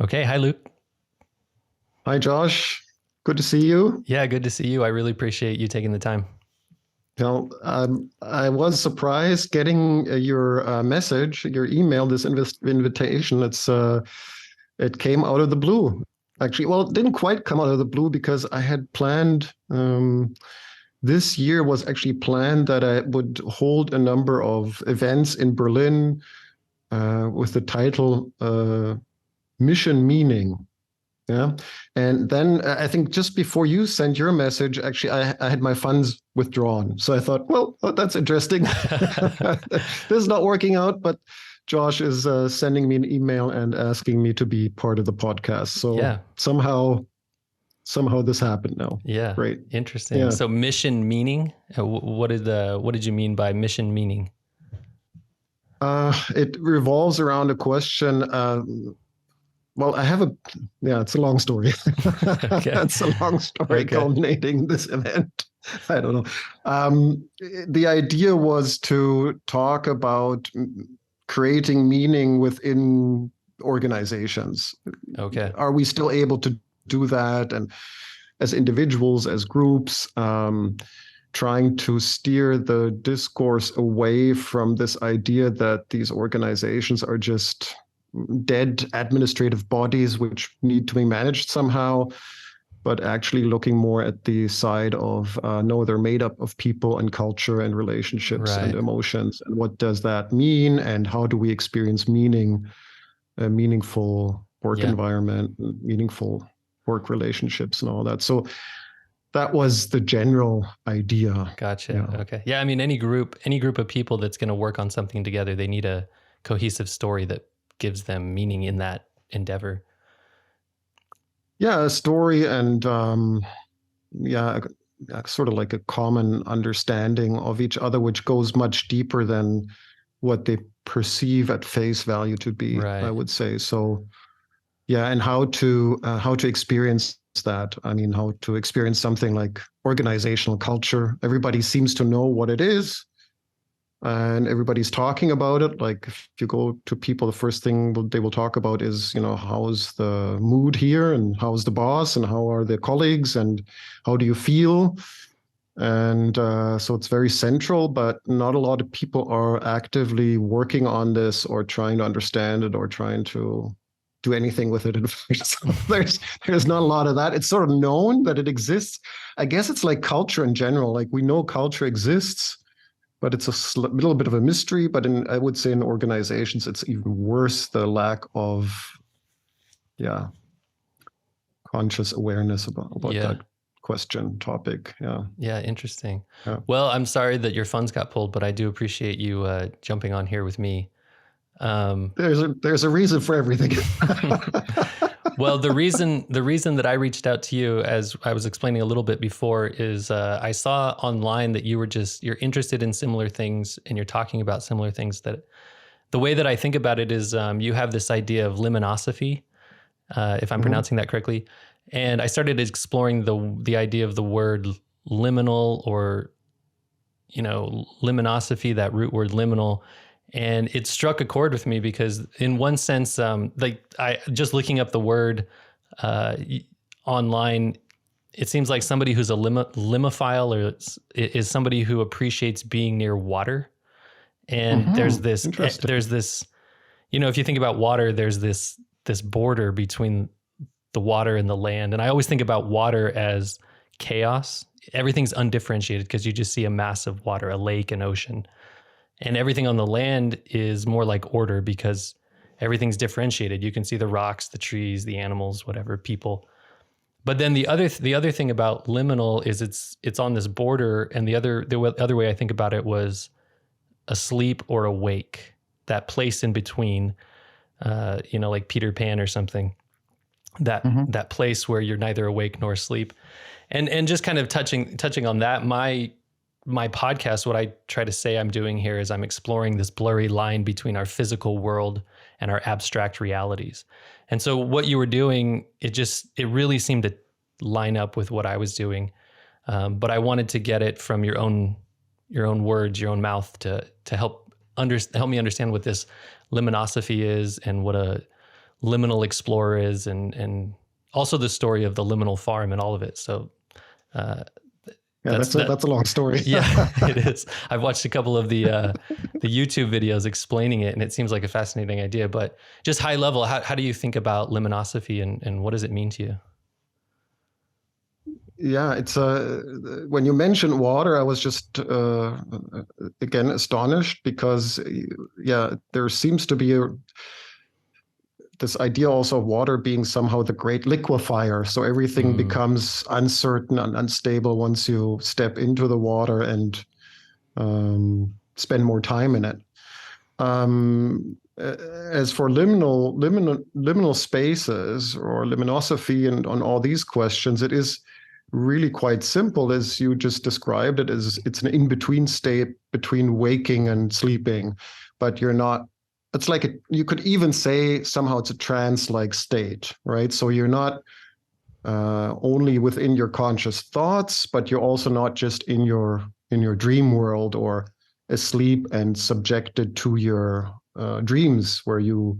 Okay. Hi, Luke. Hi, Josh. Good to see you. Yeah, good to see you. I really appreciate you taking the time. I was surprised getting your message, your email, this invitation. It came out of the blue. Actually, well, it didn't quite come out of the blue because I had planned. This year was actually planned that I would hold a number of events in Berlin with the title "Mission Meaning." Yeah. And then I think just before you sent your message, actually, I had my funds withdrawn. So I thought, well, that's interesting. This is not working out, but Josh is sending me an email and asking me to be part of the podcast. So Yeah. somehow this happened now. Yeah. Great. Interesting. Yeah. So mission meaning, what did you mean by mission meaning? It revolves around a question. Well, it's a long story. Okay. It's a long story culminating this event. I don't know. The idea was to talk about creating meaning within organizations. Okay. Are we still able to do that? And as individuals, as groups, trying to steer the discourse away from this idea that these organizations are just dead administrative bodies which need to be managed somehow, but actually looking more at the side of no, they're made up of people and culture and relationships and emotions. And what does that mean? And how do we experience meaning, a meaningful work environment, meaningful work relationships and all that. So that was the general idea. Gotcha. Yeah. Okay. Yeah. I mean, any group of people that's going to work on something together, they need a cohesive story that gives them meaning in that endeavor. Yeah, a story and sort of like a common understanding of each other, which goes much deeper than what they perceive at face value to be, I would say. So, yeah, and how to experience that. I mean, how to experience something like organizational culture. Everybody seems to know what it is, and everybody's talking about it. Like if you go to people, the first thing they will talk about is, how's the mood here and how's the boss and how are the colleagues and how do you feel? And so it's very central, but not a lot of people are actively working on this or trying to understand it or trying to do anything with it. So there's not a lot of that. It's sort of known that it exists. I guess it's like culture in general. Like we know culture exists, but it's a little bit of a mystery. But I would say in organizations, it's even worse, the lack of, conscious awareness about that topic. Yeah. Yeah. Interesting. Yeah. Well, I'm sorry that your funds got pulled, but I do appreciate you jumping on here with me. There's a reason for everything. Well, the reason that I reached out to you, as I was explaining a little bit before, is I saw online that you're interested in similar things and you're talking about similar things. That the way that I think about it is you have this idea of liminosophy, if I'm pronouncing that correctly. And I started exploring the idea of the word liminal, or, liminosophy, that root word liminal. And it struck a chord with me because in one sense, I just looking up the word online, it seems like somebody who's a limophile or is somebody who appreciates being near water. And there's this, if you think about water, there's this border between the water and the land. And I always think about water as chaos. Everything's undifferentiated because you just see a mass of water, a lake, an ocean. And everything on the land is more like order because everything's differentiated. You can see the rocks, the trees, the animals, whatever, people. But then the other thing about liminal is it's on this border. And the other way I think about it was asleep or awake, that place in between, like Peter Pan or something, that place where you're neither awake nor asleep. And just kind of touching on that, my podcast, what I try to say I'm doing here is I'm exploring this blurry line between our physical world and our abstract realities. And so what you were doing, it really seemed to line up with what I was doing. But I wanted to get it from your own words, your own mouth to help me understand what this liminosophy is and what a liminal explorer is, and also the story of the liminal farm and all of it. So that's a long story. Yeah, it is. I've watched a couple of the YouTube videos explaining it, and it seems like a fascinating idea. But just high level, how do you think about Liminosophy, and what does it mean to you? Yeah, it's when you mentioned water, I was just again astonished because there seems to be this idea also of water being somehow the great liquefier. So everything becomes uncertain and unstable once you step into the water and spend more time in it. As for liminal spaces or liminosophy and on all these questions, it is really quite simple, as you just described it. It's an in-between state between waking and sleeping, but you're not. It's like you could even say somehow it's a trance-like state, right? So you're not only within your conscious thoughts, but you're also not just in your dream world or asleep and subjected to your dreams, where you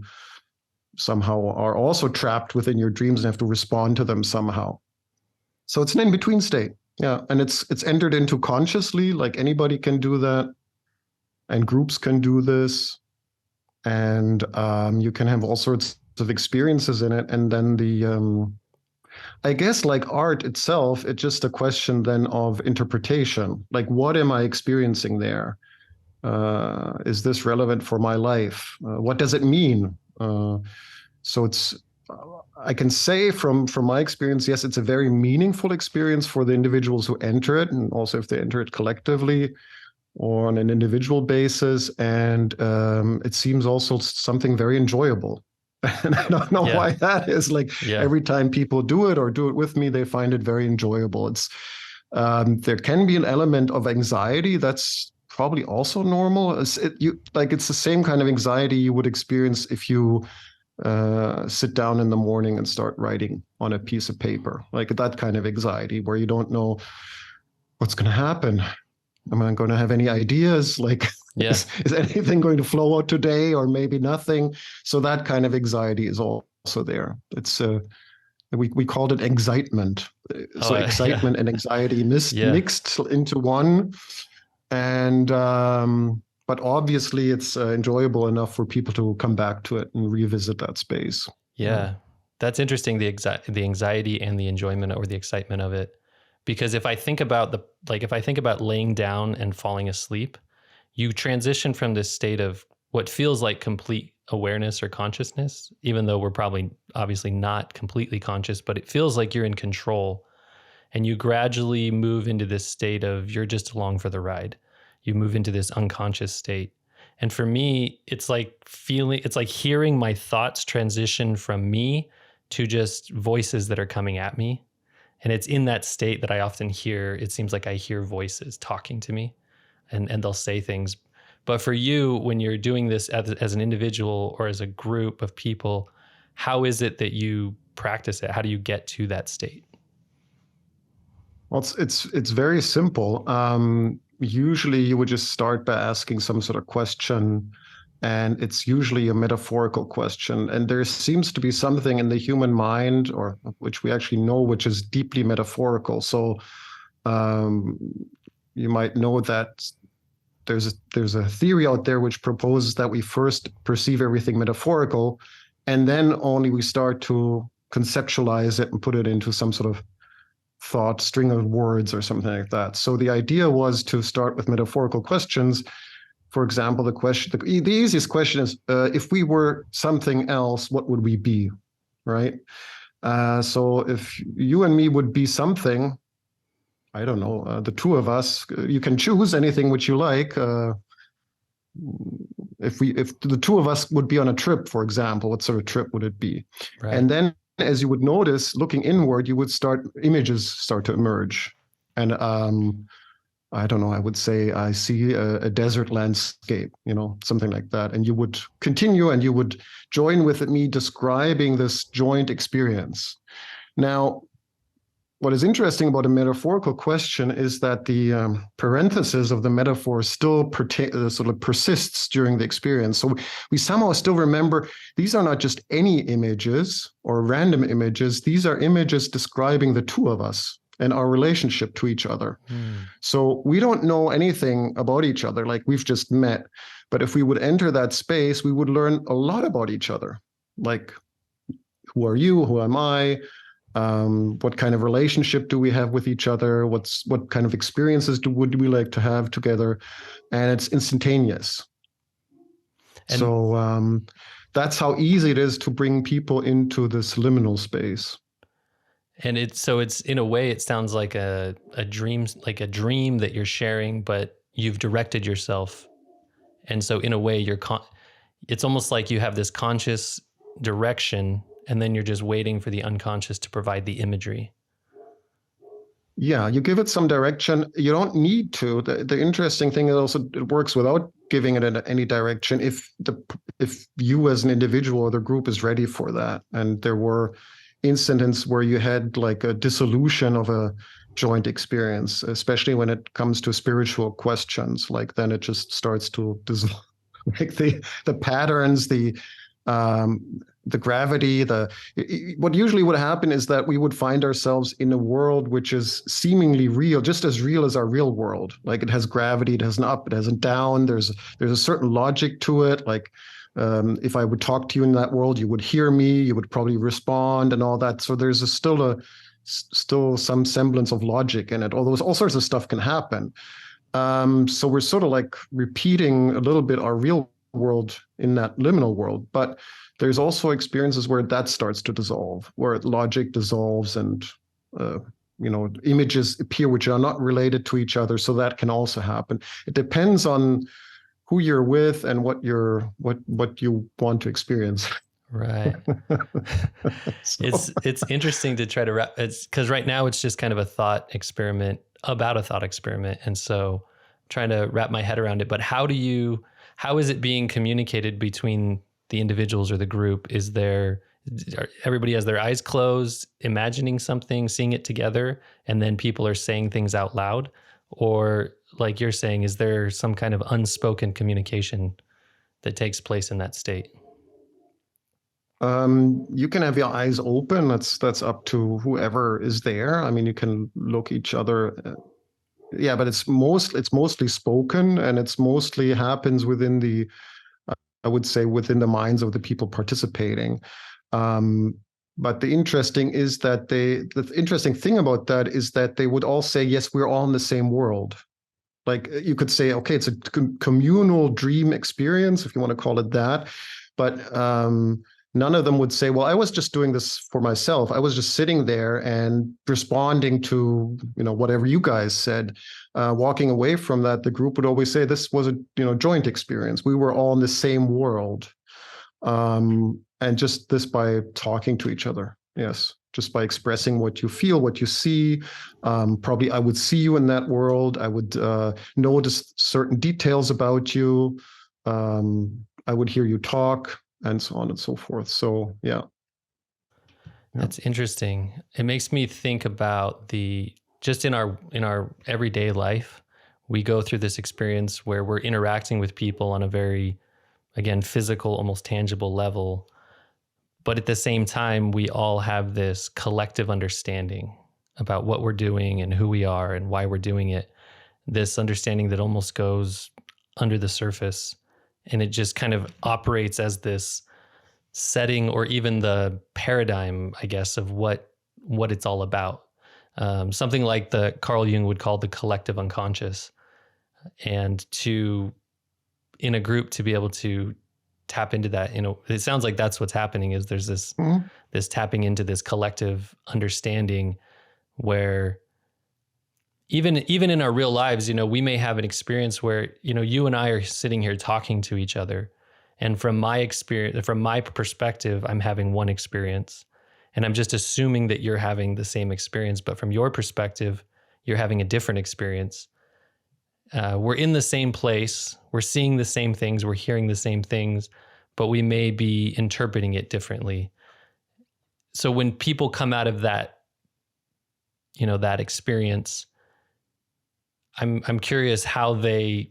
somehow are also trapped within your dreams and have to respond to them somehow. So it's an in-between state. Yeah. And it's entered into consciously, like anybody can do that. And groups can do this. And you can have all sorts of experiences in it. And then I guess like art itself, it's just a question then of interpretation. Like, what am I experiencing there? Is this relevant for my life? What does it mean? So I can say from my experience, yes, it's a very meaningful experience for the individuals who enter it, and also if they enter it collectively or on an individual basis. And it seems also something very enjoyable. And I don't know why that is. Like every time people do it or do it with me, they find it very enjoyable. It's there can be an element of anxiety that's probably also normal. It's the same kind of anxiety you would experience if you sit down in the morning and start writing on a piece of paper, like that kind of anxiety where you don't know what's going to happen. Am I going to have any ideas? Like, is anything going to flow out today, or maybe nothing? So that kind of anxiety is also there. It's we called it excitement. So excitement and anxiety mixed into one. And but obviously it's enjoyable enough for people to come back to it and revisit that space. Yeah. That's interesting, the anxiety and the enjoyment or the excitement of it. Because if I think about laying down and falling asleep, you transition from this state of what feels like complete awareness or consciousness, even though we're probably obviously not completely conscious, but it feels like you're in control. And you gradually move into this state of you're just along for the ride. You move into this unconscious state. And for me, it's like hearing my thoughts transition from me to just voices that are coming at me. And it's in that state that I often hear, it seems like I hear voices talking to me, and they'll say things. But for you, when you're doing this as an individual or as a group of people, how is it that you practice it? How do you get to that state? Well, it's very simple. Usually you would just start by asking some sort of question, and it's usually a metaphorical question. And there seems to be something in the human mind, or which we actually know, which is deeply metaphorical. So you might know that there's a theory out there which proposes that we first perceive everything metaphorical, and then only we start to conceptualize it and put it into some sort of thought string of words or something like that. So the idea was to start with metaphorical questions. For example, the easiest question is, if we were something else, what would we be, right? So if you and me would be something, I don't know, the two of us, you can choose anything which you like. If the two of us would be on a trip, for example, what sort of trip would it be? Right. And then, as you would notice, looking inward, images start to emerge. And I don't know, I would say I see a desert landscape, something like that. And you would continue and you would join with me describing this joint experience. Now, what is interesting about a metaphorical question is that the parenthesis of the metaphor still sort of persists during the experience. So we somehow still remember these are not just any images or random images. These are images describing the two of us and our relationship to each other. So we don't know anything about each other, like we've just met. But if we would enter that space, we would learn a lot about each other. Like, who are you? Who am I? What kind of relationship do we have with each other? What kind of experiences would we like to have together? And it's instantaneous. And so that's how easy it is to bring people into this liminal space. And it's in a way, it sounds like a dream, like a dream that you're sharing, but you've directed yourself. And so in a way, it's almost like you have this conscious direction, and then you're just waiting for the unconscious to provide the imagery. Yeah, you give it some direction. You don't need to. The interesting thing is also it works without giving it any direction if you as an individual or the group is ready for that. And there were incidents where you had like a dissolution of a joint experience, especially when it comes to spiritual questions. Like then it just starts to dissolve, like the patterns, the gravity, what usually would happen is that we would find ourselves in a world which is seemingly real, just as real as our real world. Like it has gravity, it has an up, it has a down. There's a certain logic to it. Like if I would talk to you in that world, you would hear me, you would probably respond and all that. So there's still some semblance of logic in it, although all sorts of stuff can happen. So we're sort of like repeating a little bit our real world in that liminal world, but there's also experiences where that starts to dissolve, where logic dissolves and images appear which are not related to each other. So that can also happen. It depends on who you're with and what you want to experience. Right. It's interesting to try to wrap. It's because right now it's just kind of a thought experiment about a thought experiment, and so I'm trying to wrap my head around it. But how is it being communicated between the individuals or the group? Everybody has their eyes closed, imagining something, seeing it together, and then people are saying things out loud? Or like you're saying, is there some kind of unspoken communication that takes place in that state? You can have your eyes open. That's up to whoever is there. I mean, you can look each other. Yeah, but it's mostly spoken, and it's mostly happens within I would say within the minds of the people participating. But the interesting thing about that is that they would all say, yes, we're all in the same world. Like you could say, okay, it's a communal dream experience, if you want to call it that. But none of them would say, well, I was just doing this for myself. I was just sitting there and responding to, whatever you guys said. Walking away from that, the group would always say this was a, joint experience. We were all in the same world. And just this by talking to each other. Yes. Just by expressing what you feel, what you see. Probably I would see you in that world. I would notice certain details about you. I would hear you talk, and so on and so forth. So, yeah. That's interesting. It makes me think about just in our everyday life, we go through this experience where we're interacting with people on a very, again, physical, almost tangible level. But at the same time, we all have this collective understanding about what we're doing and who we are and why we're doing it. This understanding that almost goes under the surface, and it just kind of operates as this setting or even the paradigm, I guess, of what it's all about. Something like the Carl Jung would call the collective unconscious. And in a group, to be able to tap into that, it sounds like that's what's happening, is there's this this tapping into this collective understanding where even in our real lives, we may have an experience where, you and I are sitting here talking to each other. And from my experience, from my perspective, I'm having one experience, and I'm just assuming that you're having the same experience. But from your perspective, you're having a different experience. We're in the same place. We're seeing the same things. We're hearing the same things, but we may be interpreting it differently. So when people come out of that that experience, I'm curious how they,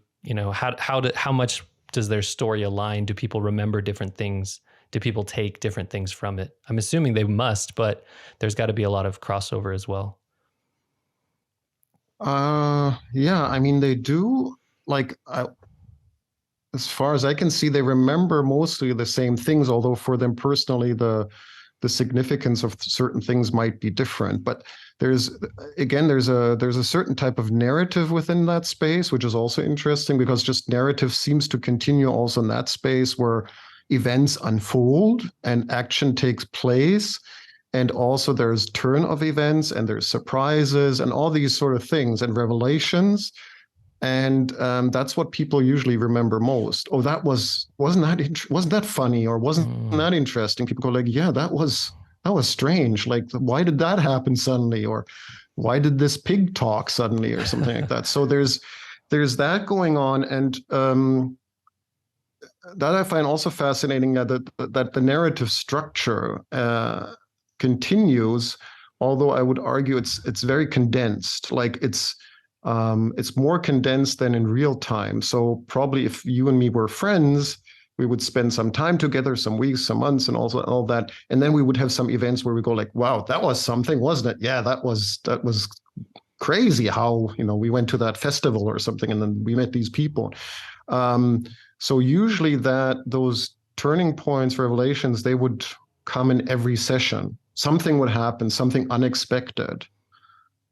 how much does their story align? Do people remember different things? Do people take different things from it? I'm assuming they must, but there's got to be a lot of crossover as well. Yeah, I mean, they do, like, as far as I can see, they remember mostly the same things, although for them personally, the significance of certain things might be different. But there's a certain type of narrative within that space, which is also interesting, because just narrative seems to continue also in that space where events unfold and action takes place. And also there's turn of events and there's surprises and all these sort of things and revelations. And that's what people usually remember most. Oh, wasn't that funny, or wasn't that interesting? People go like, yeah, that was strange. Like, why did that happen suddenly? Or why did this pig talk suddenly, or something like that? So there's that going on, and that I find also fascinating, that the narrative structure continues, although I would argue it's very condensed. Like it's more condensed than in real time. So probably if you and me were friends, we would spend some time together, some weeks, some months, and also all that. And then we would have some events where we go like, wow, that was something, wasn't it? Yeah, that was crazy how, we went to that festival or something, and then we met these people. So usually those turning points, revelations, they would come in every session. Something would happen, something unexpected.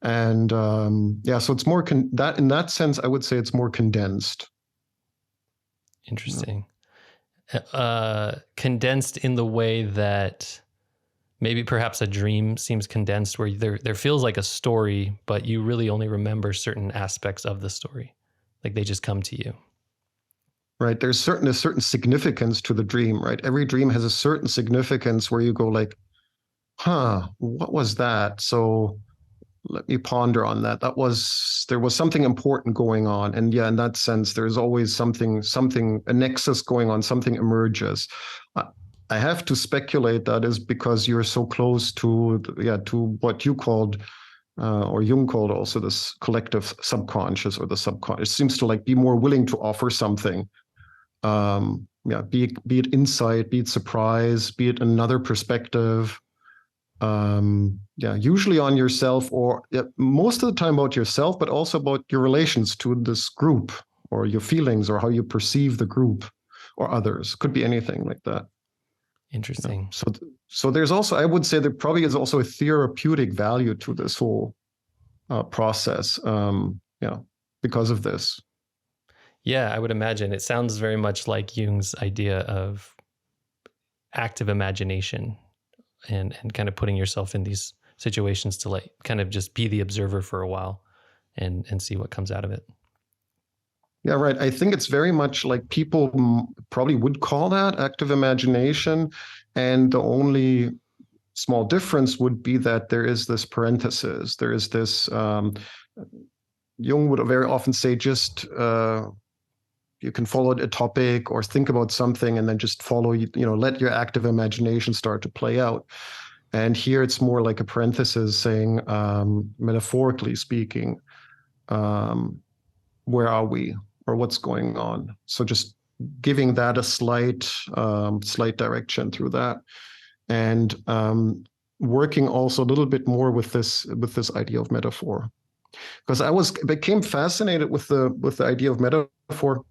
And so it's more that in that sense, I would say it's more condensed. Interesting. Condensed in the way that maybe perhaps a dream seems condensed, where there feels like a story, but you really only remember certain aspects of the story. Like they just come to you. Right. There's a certain significance to the dream, right? Every dream has a certain significance where you go like, what was that? So let me ponder on that. There was something important going on. And yeah, in that sense, there's always something, a nexus going on, something emerges. I have to speculate that is because you're so close to what you called, or Jung called also, this collective subconscious, or the subconscious. It seems to like be more willing to offer something. Be it insight, be it surprise, be it another perspective. Usually on yourself, or most of the time about yourself, but also about your relations to this group, or your feelings, or how you perceive the group or others. Could be anything like that. Interesting. So there's also, I would say there probably is also a therapeutic value to this whole process. Because of this. Yeah, I would imagine. It sounds very much like Jung's idea of active imagination. And kind of putting yourself in these situations to like kind of just be the observer for a while and see what comes out of it. Yeah, right. I think it's very much like people probably would call that active imagination. And the only small difference would be that there is this parenthesis. There is this, Jung would very often say, just you can follow a topic or think about something and then just follow, let your active imagination start to play out. And here it's more like a parenthesis saying, metaphorically speaking, where are we, or what's going on? So just giving that a slight direction through that. And working also a little bit more with this idea of metaphor. Because I became fascinated with the idea of metaphor,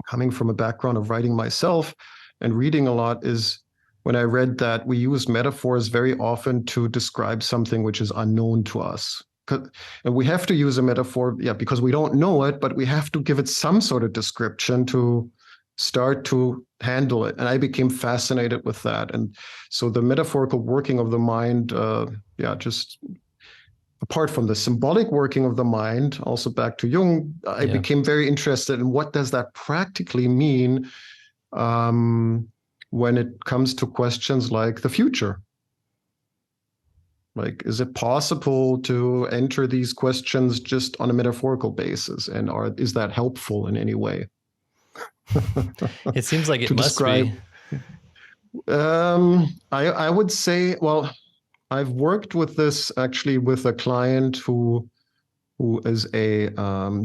coming from a background of writing myself and reading a lot, is when I read that we use metaphors very often to describe something which is unknown to us. And we have to use a metaphor, because we don't know it, but we have to give it some sort of description to start to handle it. And I became fascinated with that. And so the metaphorical working of the mind, just apart from the symbolic working of the mind, also back to Jung, I became very interested in what does that practically mean when it comes to questions like the future. Like, is it possible to enter these questions just on a metaphorical basis? And is that helpful in any way? It seems like it must be. I would say, well, I've worked with this actually with a client who is a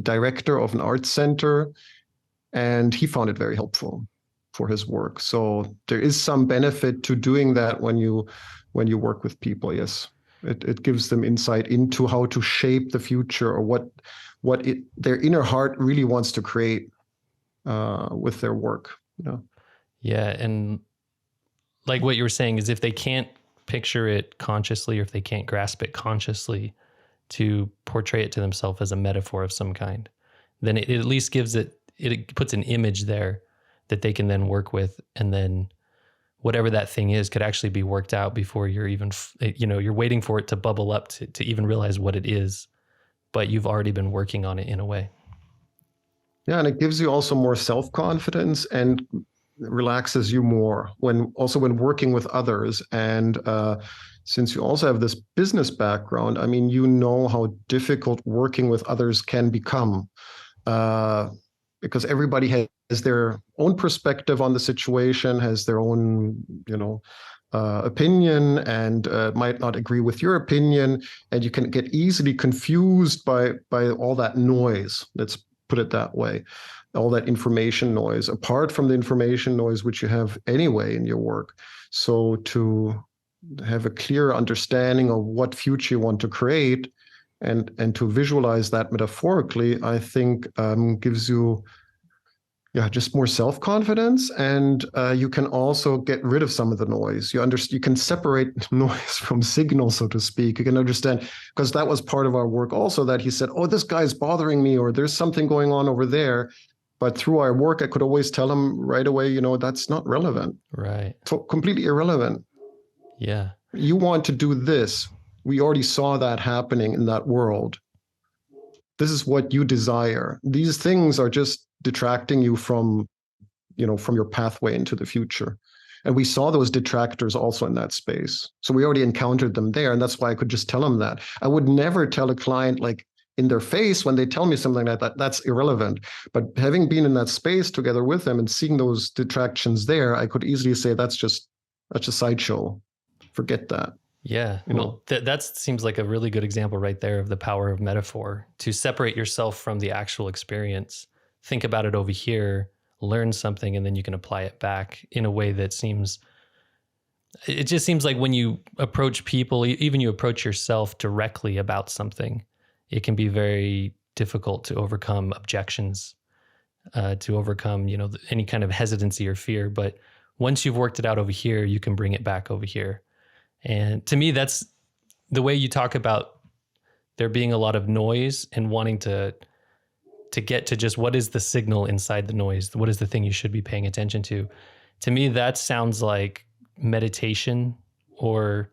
director of an art center, and he found it very helpful for his work. So there is some benefit to doing that when you work with people. Yes, it gives them insight into how to shape the future, or what their inner heart really wants to create with their work. You know? Yeah, and like what you were saying is, if they can't picture it consciously, or if they can't grasp it consciously, to portray it to themselves as a metaphor of some kind, then it at least gives it puts an image there that they can then work with, and then whatever that thing is could actually be worked out before you're even, you're waiting for it to bubble up to even realize what it is, but you've already been working on it in a way. Yeah, and it gives you also more self-confidence and relaxes you more when working with others. And since you also have this business background, I mean, you know how difficult working with others can become, because everybody has their own perspective on the situation, has their own, opinion, and might not agree with your opinion, and you can get easily confused by all that noise. Let's put it that way. All that information noise, apart from the information noise which you have anyway in your work. So to have a clear understanding of what future you want to create, and to visualize that metaphorically, I think gives you just more self-confidence, and you can also get rid of some of the noise. You can separate noise from signal, so to speak. You can understand, because that was part of our work also, that he said, oh, this guy's bothering me, or there's something going on over there. But through our work, I could always tell him right away, that's not relevant. Right. Completely irrelevant. Yeah. You want to do this. We already saw that happening in that world. This is what you desire. These things are just detracting you from your pathway into the future. And we saw those detractors also in that space. So we already encountered them there. And that's why I could just tell them that. I would never tell a client, like, in their face when they tell me something like that, that's irrelevant. But having been in that space together with them and seeing those detractions there, I could easily say that's a sideshow. Forget that. Yeah. Well, that seems like a really good example right there of the power of metaphor, to separate yourself from the actual experience, think about it over here, learn something, and then you can apply it back in a way that it just seems like when you approach people, even you approach yourself directly about something, it can be very difficult to overcome objections, to overcome, any kind of hesitancy or fear. But once you've worked it out over here, you can bring it back over here. And to me, that's the way you talk about there being a lot of noise and wanting to get to just what is the signal inside the noise? What is the thing you should be paying attention to? To me, that sounds like meditation, or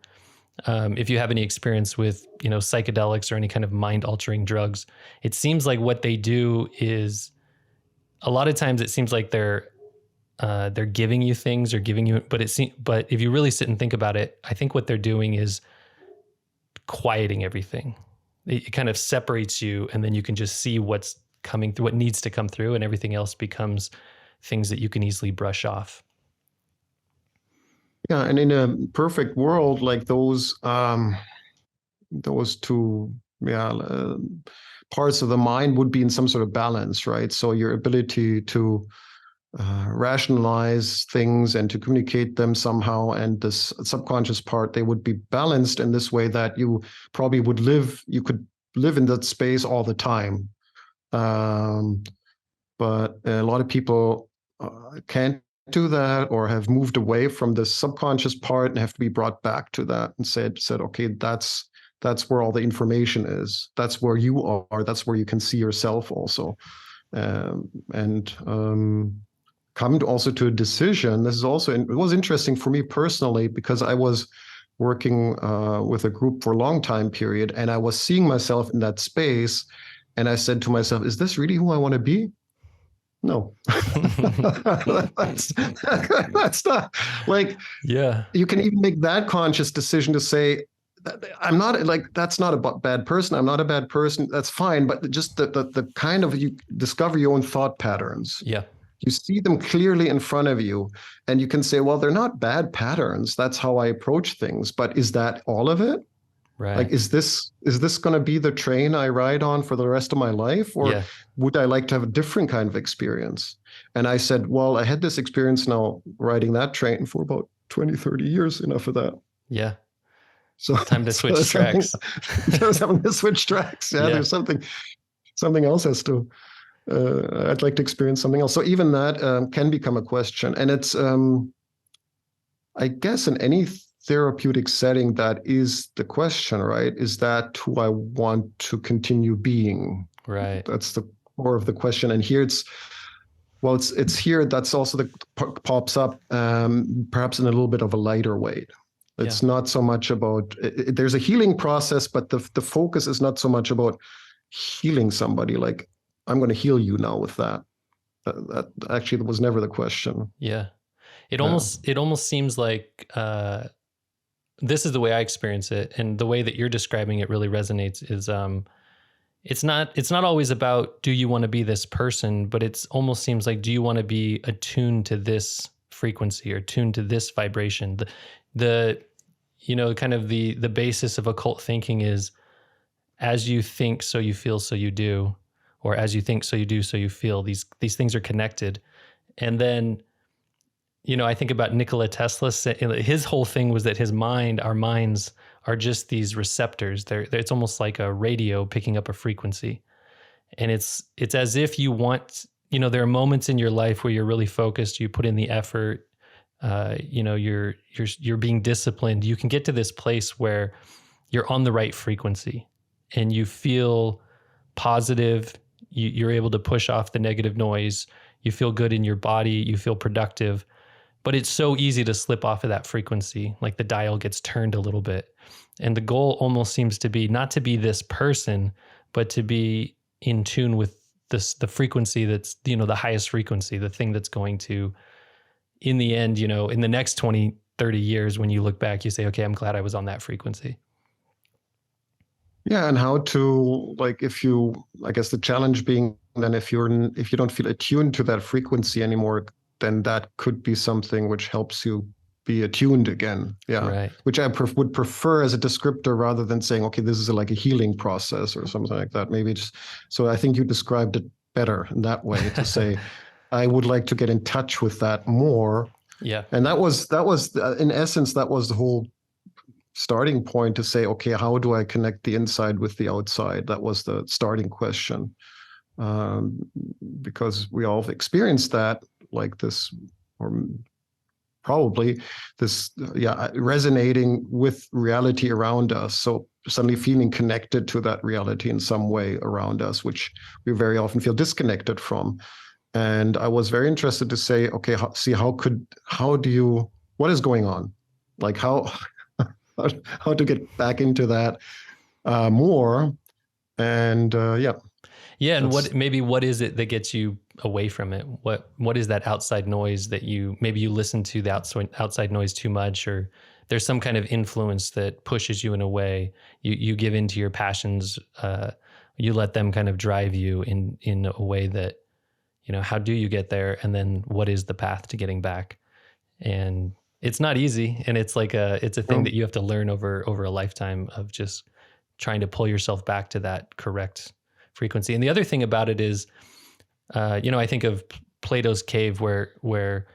if you have any experience with, psychedelics or any kind of mind-altering drugs, it seems like what they do is, a lot of times it seems like they're giving you things, or giving you, but if you really sit and think about it, I think what they're doing is quieting everything. It kind of separates you, and then you can just see what's coming through, what needs to come through, and everything else becomes things that you can easily brush off. Yeah, and in a perfect world, like those two parts of the mind would be in some sort of balance, right? So your ability to rationalize things and to communicate them somehow, and this subconscious part, they would be balanced in this way that you probably you could live in that space all the time. But a lot of people can't do that, or have moved away from the subconscious part and have to be brought back to that and said, okay, that's where all the information is. That's where you are. That's where you can see yourself also. And come also to a decision. This is also, it was interesting for me personally, because I was working with a group for a long time period, and I was seeing myself in that space. And I said to myself, is this really who I want to be? No. that's not, like, yeah. You can even make that conscious decision to say, I'm not, like, that's not a bad person. I'm not a bad person. That's fine. But just the kind of, you discover your own thought patterns. Yeah. You see them clearly in front of you, and you can say, well, they're not bad patterns. That's how I approach things. But is that all of it? Right. Like, is this going to be the train I ride on for the rest of my life? Or would I like to have a different kind of experience? And I said, well, I had this experience now riding that train for about 20, 30 years, enough of that. Yeah. So time to switch tracks. There's having to switch tracks. Yeah, there's something else has to, I'd like to experience something else. So even that can become a question. And it's, I guess in any therapeutic setting, that is the question, right? Is that who I want to continue being? Right. That's the core of the question. And here it's here. That's also the pops up, perhaps in a little bit of a lighter weight. It's not so much about, there's a healing process, but the focus is not so much about healing somebody. Like, I'm going to heal you now with that. That actually was never the question. Yeah. It almost seems like, this is the way I experience it, and the way that you're describing it really resonates. Is it's not always about, do you want to be this person, but it's almost seems like, do you want to be attuned to this frequency or tuned to this vibration? The kind of the basis of occult thinking is, as you think, so you feel, so you do, or as you think, so you do, so you feel. These things are connected, and then. I think about Nikola Tesla. His whole thing was that our minds are just these receptors. It's almost like a radio picking up a frequency. And it's as if you want, there are moments in your life where you're really focused, you put in the effort, you're being disciplined. You can get to this place where you're on the right frequency and you feel positive. You're able to push off the negative noise. You feel good in your body. You feel productive. But it's so easy to slip off of that frequency, like the dial gets turned a little bit. And the goal almost seems to be not to be this person, but to be in tune with the frequency that's, the highest frequency, the thing that's going to, in the end, in the next 20, 30 years, when you look back, you say, okay, I'm glad I was on that frequency. Yeah. And how to, like, I guess the challenge being then if you don't feel attuned to that frequency anymore, then that could be something which helps you be attuned again. Yeah. Right. Which I would prefer as a descriptor rather than saying, okay, this is like a healing process or something like that. Maybe so I think you described it better in that way, to say, I would like to get in touch with that more. Yeah. And that was in essence, that was the whole starting point, to say, okay, how do I connect the inside with the outside? That was the starting question. Because we all have experienced that, like this, or probably this, resonating with reality around us. So suddenly feeling connected to that reality in some way around us, which we very often feel disconnected from. And I was very interested to say, okay, what is going on? Like how to get back into that more. And Yeah, and what is it that gets you away from it? What is that outside noise that you listen to the outside noise too much, or there's some kind of influence that pushes you in a way. You give into your passions, you let them kind of drive you in a way that, how do you get there? And then what is the path to getting back? And it's not easy, and it's like it's a thing that you have to learn over a lifetime of just trying to pull yourself back to that correct frequency. And the other thing about it is, I think of Plato's cave where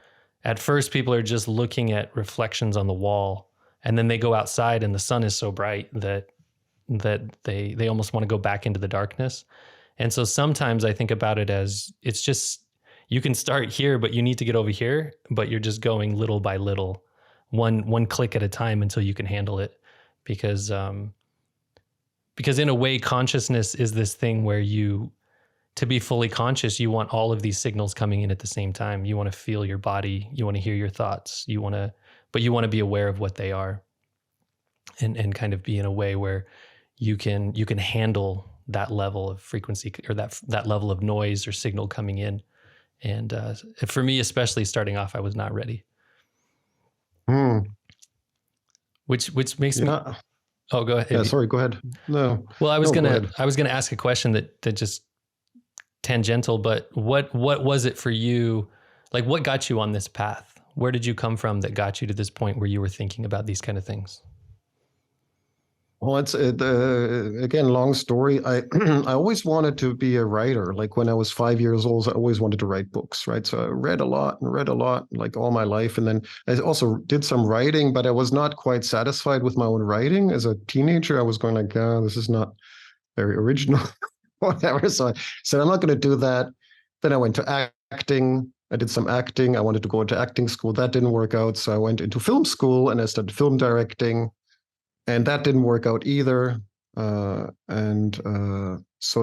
at first people are just looking at reflections on the wall, and then they go outside and the sun is so bright that they almost want to go back into the darkness. And so sometimes I think about it as, it's just, you can start here, but you need to get over here, but you're just going little by little, one click at a time until you can handle it. Because in a way, consciousness is this thing where to be fully conscious, you want all of these signals coming in at the same time. You want to feel your body, you want to hear your thoughts, but you want to be aware of what they are, and kind of be in a way where you can handle that level of frequency, or that level of noise or signal coming in. And for me, especially starting off, I was not ready. Which makes me. Oh, go ahead. Yeah, sorry, go ahead. No. Well, I was gonna ask a question that just tangential, but what was it for you Like, what got you on this path? Where did you come from that got you to this point where you were thinking about these kind of things? Well, it's again, long story. I I always wanted to be a writer. Like when I was 5 years old, I always wanted to write books, right? So I read a lot and read a lot, like all my life. And then I also did some writing, but I was not quite satisfied with my own writing. As a teenager, I was going like, oh, this is not very original, whatever. So I said, I'm not going to do that. Then I went to acting. I did some acting. I wanted to go into acting school. That didn't work out. So I went into film school and I started film directing. And that didn't work out either. So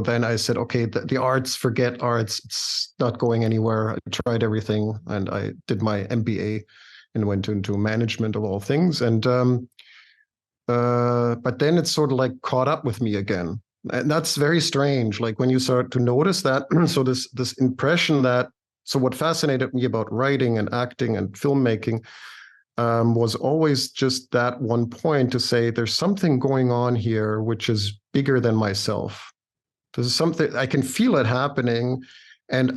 then I said, okay, the arts, forget arts. It's not going anywhere. I tried everything. And I did my MBA and went into management of all things. But then it's sort of like caught up with me again. And that's very strange. Like when you start to notice that, so this impression that, so what fascinated me about writing and acting and filmmaking was always just that one point to say there's something going on here which is bigger than myself. There's something I can feel it happening, and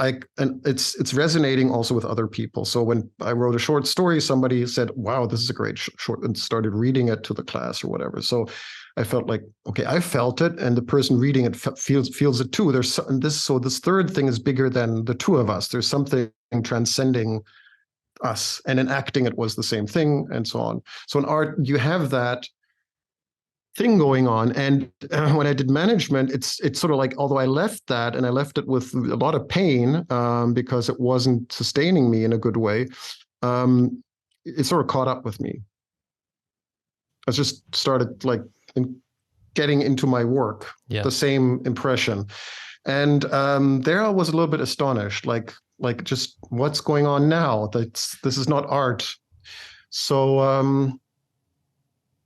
it's resonating also with other people. So when I wrote a short story, somebody said, "Wow, this is a great short," and started reading it to the class or whatever. So I felt like, okay, I felt it, and the person reading it feels it too. This third thing is bigger than the two of us. There's something transcending us, and in acting it was the same thing, and so on. So in art you have that thing going on, and when I did management, it's sort of like, although I left that and I left it with a lot of pain because it wasn't sustaining me in a good way, it sort of caught up with me. I just started like getting into my work, the same impression, and there I was a little bit astonished, like just what's going on now? This is not art. So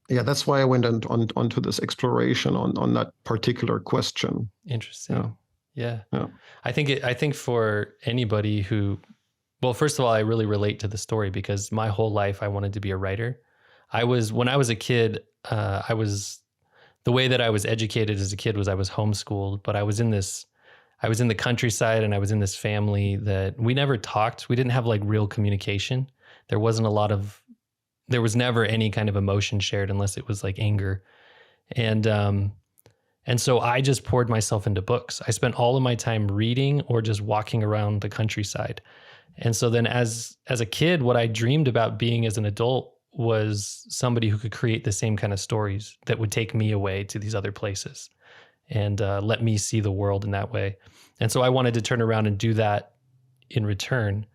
yeah, that's why I went onto this exploration on that particular question. Interesting. Yeah. I think for anybody who, well, first of all, I really relate to the story because my whole life I wanted to be a writer. When I was a kid, the way that I was educated as a kid was I was homeschooled, but I was in the countryside and I was in this family that we never talked. We didn't have like real communication. There was never any kind of emotion shared unless it was like anger. And so I just poured myself into books. I spent all of my time reading or just walking around the countryside. And so then as a kid, what I dreamed about being as an adult was somebody who could create the same kind of stories that would take me away to these other places and let me see the world in that way. And so I wanted to turn around and do that in return.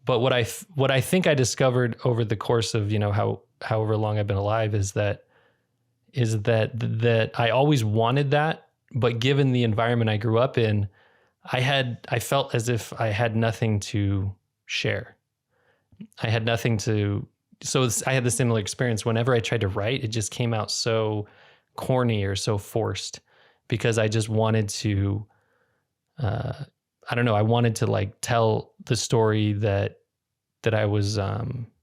But what I think I discovered over the course of, however long I've been alive is that I always wanted that, but given the environment I grew up in, I felt as if I had nothing to share. I had nothing to, so I had the similar experience. Whenever I tried to write, it just came out so corny or so forced because I just wanted to, I don't know, I wanted to like tell the story that I was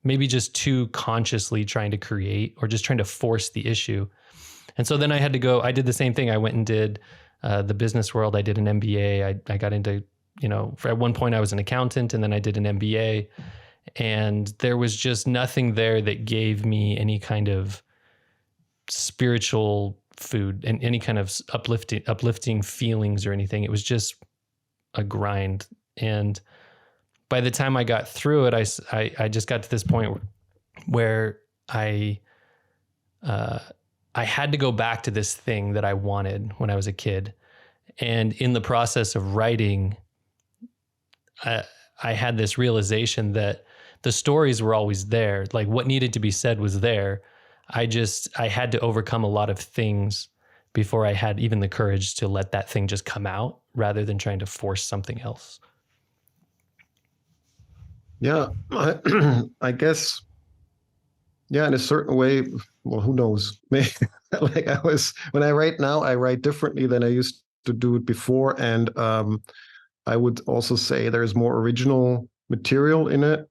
maybe just too consciously trying to create or just trying to force the issue. And so then I did the same thing. I went and did the business world. I did an MBA. I got into, at one point I was an accountant and then I did an MBA. And there was just nothing there that gave me any kind of spiritual food and any kind of uplifting feelings or anything. It was just a grind. And by the time I got through it, I just got to this point where I had to go back to this thing that I wanted when I was a kid. And in the process of writing, I had this realization that the stories were always there. Like what needed to be said was there. I had to overcome a lot of things before I had even the courage to let that thing just come out rather than trying to force something else. Yeah, I guess, yeah, in a certain way, well, who knows? Like when I write now, I write differently than I used to do it before. And I would also say there's more original material in it.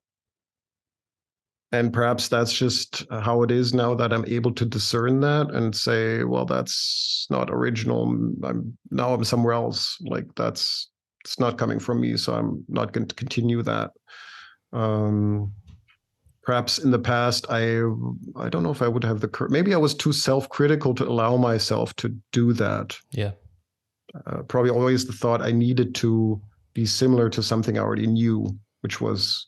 And perhaps that's just how it is now that I'm able to discern that and say, well, that's not original. I'm somewhere else. Like it's not coming from me. So I'm not going to continue that. Perhaps in the past, I don't know if I would have maybe I was too self-critical to allow myself to do that. Yeah. Probably always the thought I needed to be similar to something I already knew, which was,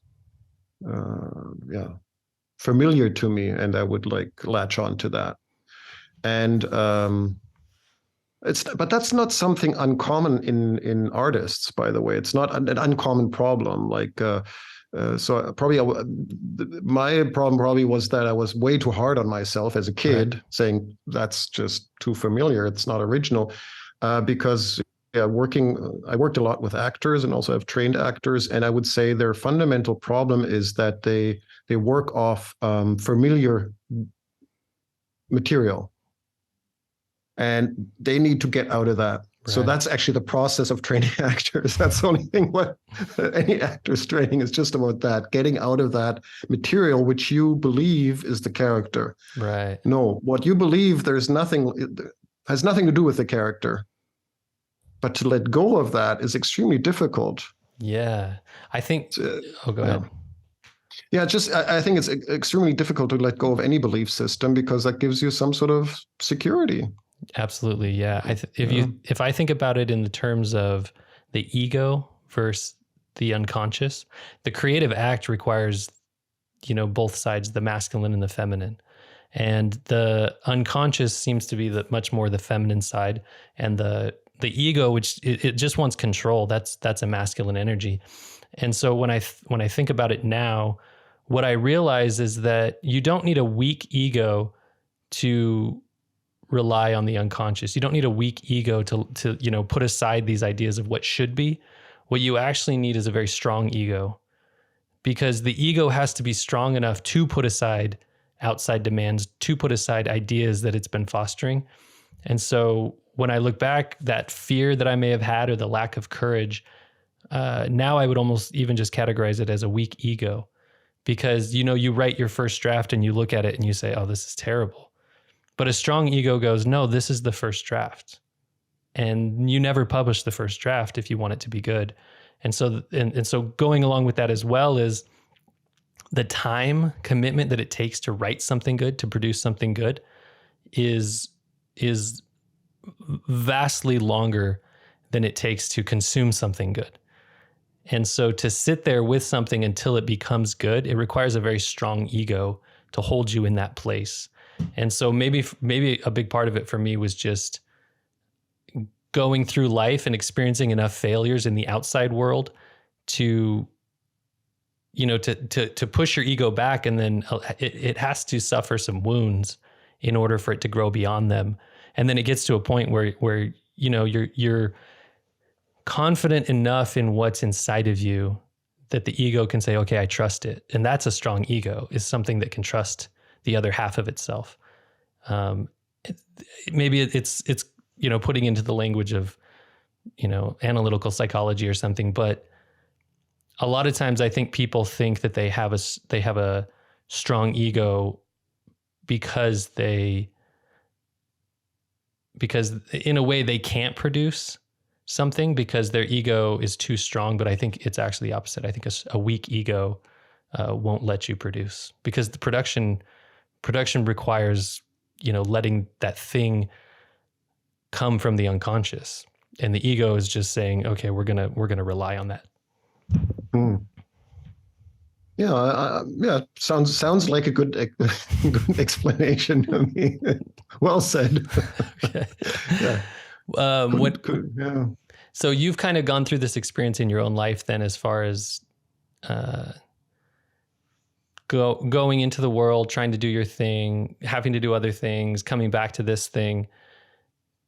familiar to me, and I would like latch on to that. And but that's not something uncommon in artists, by the way. It's not an uncommon problem. Like, so probably my problem probably was that I was way too hard on myself as a kid, right, saying that's just too familiar. It's not original, because I worked a lot with actors and also have trained actors, and I would say their fundamental problem is that they work off familiar material. And they need to get out of that. Right. So that's actually the process of training actors. That's the only thing what any actor's training is, just about that, getting out of that material which you believe is the character. Right. No, what you believe, has nothing to do with the character. But to let go of that is extremely difficult. Yeah. I think, go ahead. Yeah, I think it's extremely difficult to let go of any belief system, because that gives you some sort of security. Absolutely. Yeah. If I think about it in the terms of the ego versus the unconscious, the creative act requires, both sides, the masculine and the feminine. And the unconscious seems to be much more the feminine side, and the ego, which it just wants control. That's a masculine energy. And so when I think about it now, what I realize is that you don't need a weak ego to rely on the unconscious. You don't need a weak ego to put aside these ideas of what should be. What you actually need is a very strong ego, because the ego has to be strong enough to put aside outside demands, to put aside ideas that it's been fostering. And so when I look back, that fear that I may have had, or the lack of courage, now I would almost even just categorize it as a weak ego, because, you write your first draft and you look at it and you say, oh, this is terrible. But a strong ego goes, no, this is the first draft. And you never publish the first draft if you want it to be good. And so, and so going along with that as well is the time commitment that it takes to write something good, to produce something good, is vastly longer than it takes to consume something good. And so to sit there with something until it becomes good, it requires a very strong ego to hold you in that place. And so maybe a big part of it for me was just going through life and experiencing enough failures in the outside world to push your ego back, and then it has to suffer some wounds in order for it to grow beyond them. And then it gets to a point where you're confident enough in what's inside of you that the ego can say, okay, I trust it. And that's a strong ego, is something that can trust the other half of itself. Maybe it's putting into the language of, analytical psychology or something, but a lot of times I think people think that they have a strong ego because in a way they can't produce something because their ego is too strong. But I think it's actually the opposite. I think a weak ego won't let you produce, because the production requires, letting that thing come from the unconscious, and the ego is just saying, okay, we're gonna rely on that. Yeah, sounds like a good explanation to me. Well said. Okay. Yeah. So you've kind of gone through this experience in your own life then, as far as going into the world, trying to do your thing, having to do other things, coming back to this thing,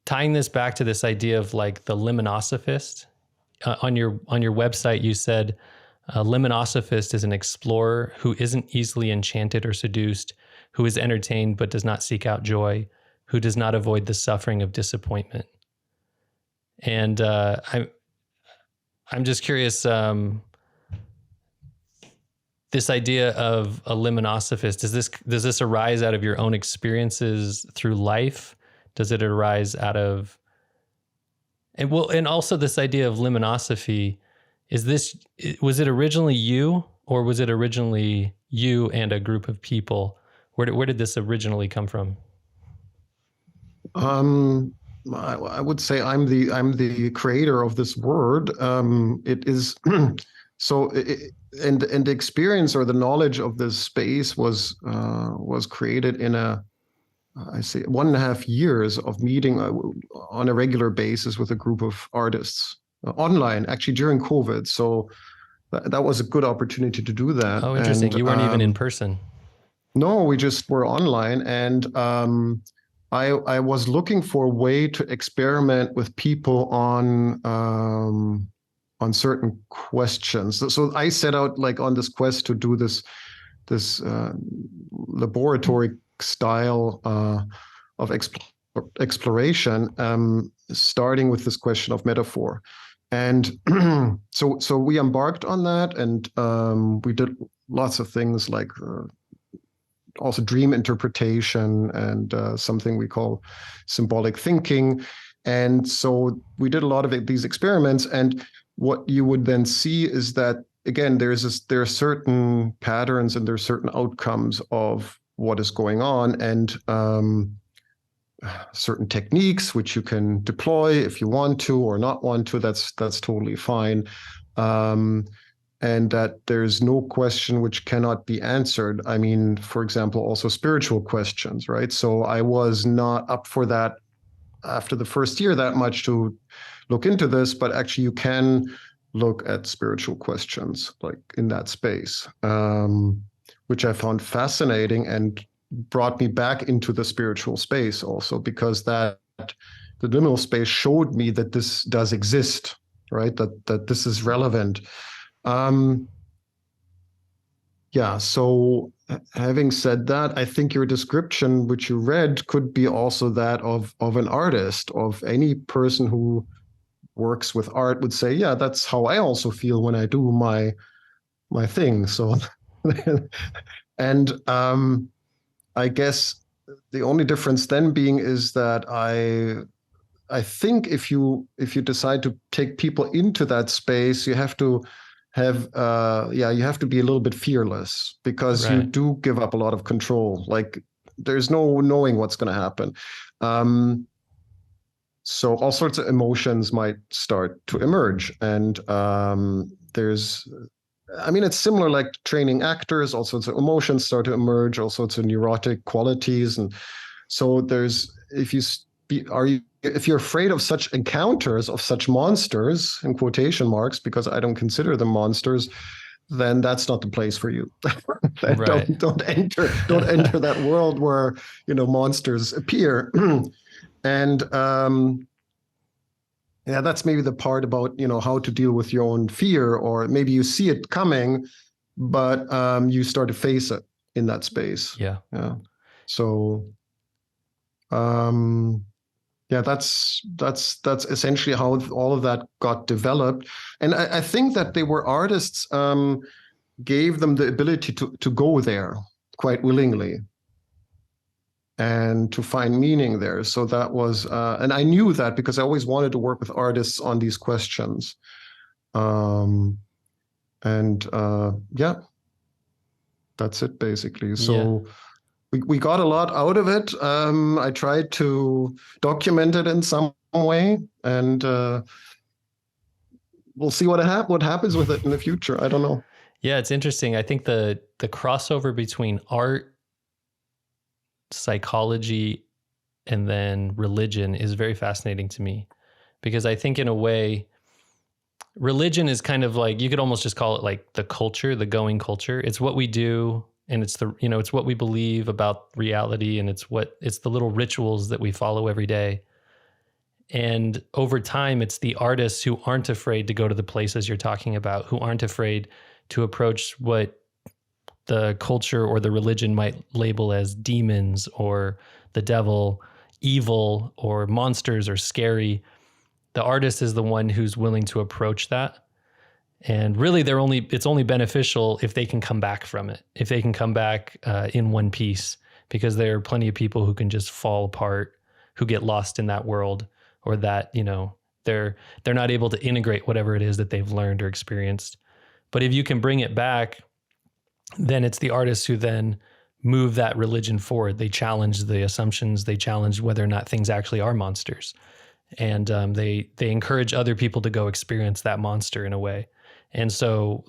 tying this back to this idea of like the liminosophist. On your website, you said a liminosophist is an explorer who isn't easily enchanted or seduced, who is entertained but does not seek out joy, who does not avoid the suffering of disappointment. And I'm just curious, this idea of a liminosophist, does this arise out of your own experiences through life? Does it arise out of, and also this idea of liminosophy, was it originally you or was it originally you and a group of people? Where did this originally come from? I would say I'm the creator of this word. It is so, and the experience or the knowledge of this space was created in I say 1.5 years of meeting on a regular basis with a group of artists online, actually during COVID. So that was a good opportunity to do that. Oh, interesting. And you weren't even in person. No, we just were online, and I was looking for a way to experiment with people on certain questions. So I set out like on this quest to do this laboratory style of exploration, starting with this question of metaphor. And so we embarked on that, and we did lots of things like also dream interpretation and something we call symbolic thinking. And so we did a lot of these experiments, and what you would then see is that, again, there are certain patterns and there are certain outcomes of what is going on, and certain techniques which you can deploy if you want to or not want to. That's totally fine. And that there's no question which cannot be answered. I mean, for example, also spiritual questions, right? So I was not up for that after the first year that much to look into this, but actually you can look at spiritual questions like in that space, which I found fascinating and brought me back into the spiritual space also, because that the liminal space showed me that this does exist, right? That this is relevant. Yeah, so having said that, I think your description, which you read, could be also that of an artist, of any person who works with art would say, yeah, that's how I also feel when I do my thing. So, and I guess the only difference then being is that I think if you decide to take people into that space, you have to have you have to be a little bit fearless, because you do give up a lot of control. Like there's no knowing what's going to happen. So all sorts of emotions might start to emerge, and it's similar like training actors. All sorts of emotions start to emerge, all sorts of neurotic qualities, and so if you're afraid of such encounters, of such monsters, in quotation marks, because I don't consider them monsters, then that's not the place for you. Don't enter that world where monsters appear. And that's maybe the part about how to deal with your own fear, or maybe you see it coming, but you start to face it in that space. Yeah. So. That's essentially how all of that got developed. And I think that they were artists, gave them the ability to go there quite willingly and to find meaning there. So that was, and I knew that because I always wanted to work with artists on these questions. That's it basically. So we got a lot out of it. I tried to document it in some way, and we'll see what happens with it in the future. I don't know. Yeah, it's interesting. I think the crossover between art, psychology, and then religion is very fascinating to me, because I think in a way, religion is kind of like, you could almost just call it like the culture, the going culture. It's what we do. And it's it's what we believe about reality, and it's the little rituals that we follow every day. And over time, it's the artists who aren't afraid to go to the places you're talking about, who aren't afraid to approach what the culture or the religion might label as demons or the devil, evil or monsters or scary. The artist is the one who's willing to approach that. And really, it's only beneficial if they can come back from it, if they can come back in one piece, because there are plenty of people who can just fall apart, who get lost in that world, or that, they're not able to integrate whatever it is that they've learned or experienced. But if you can bring it back, then it's the artists who then move that religion forward. They challenge the assumptions. They challenge whether or not things actually are monsters. And they encourage other people to go experience that monster in a way. And so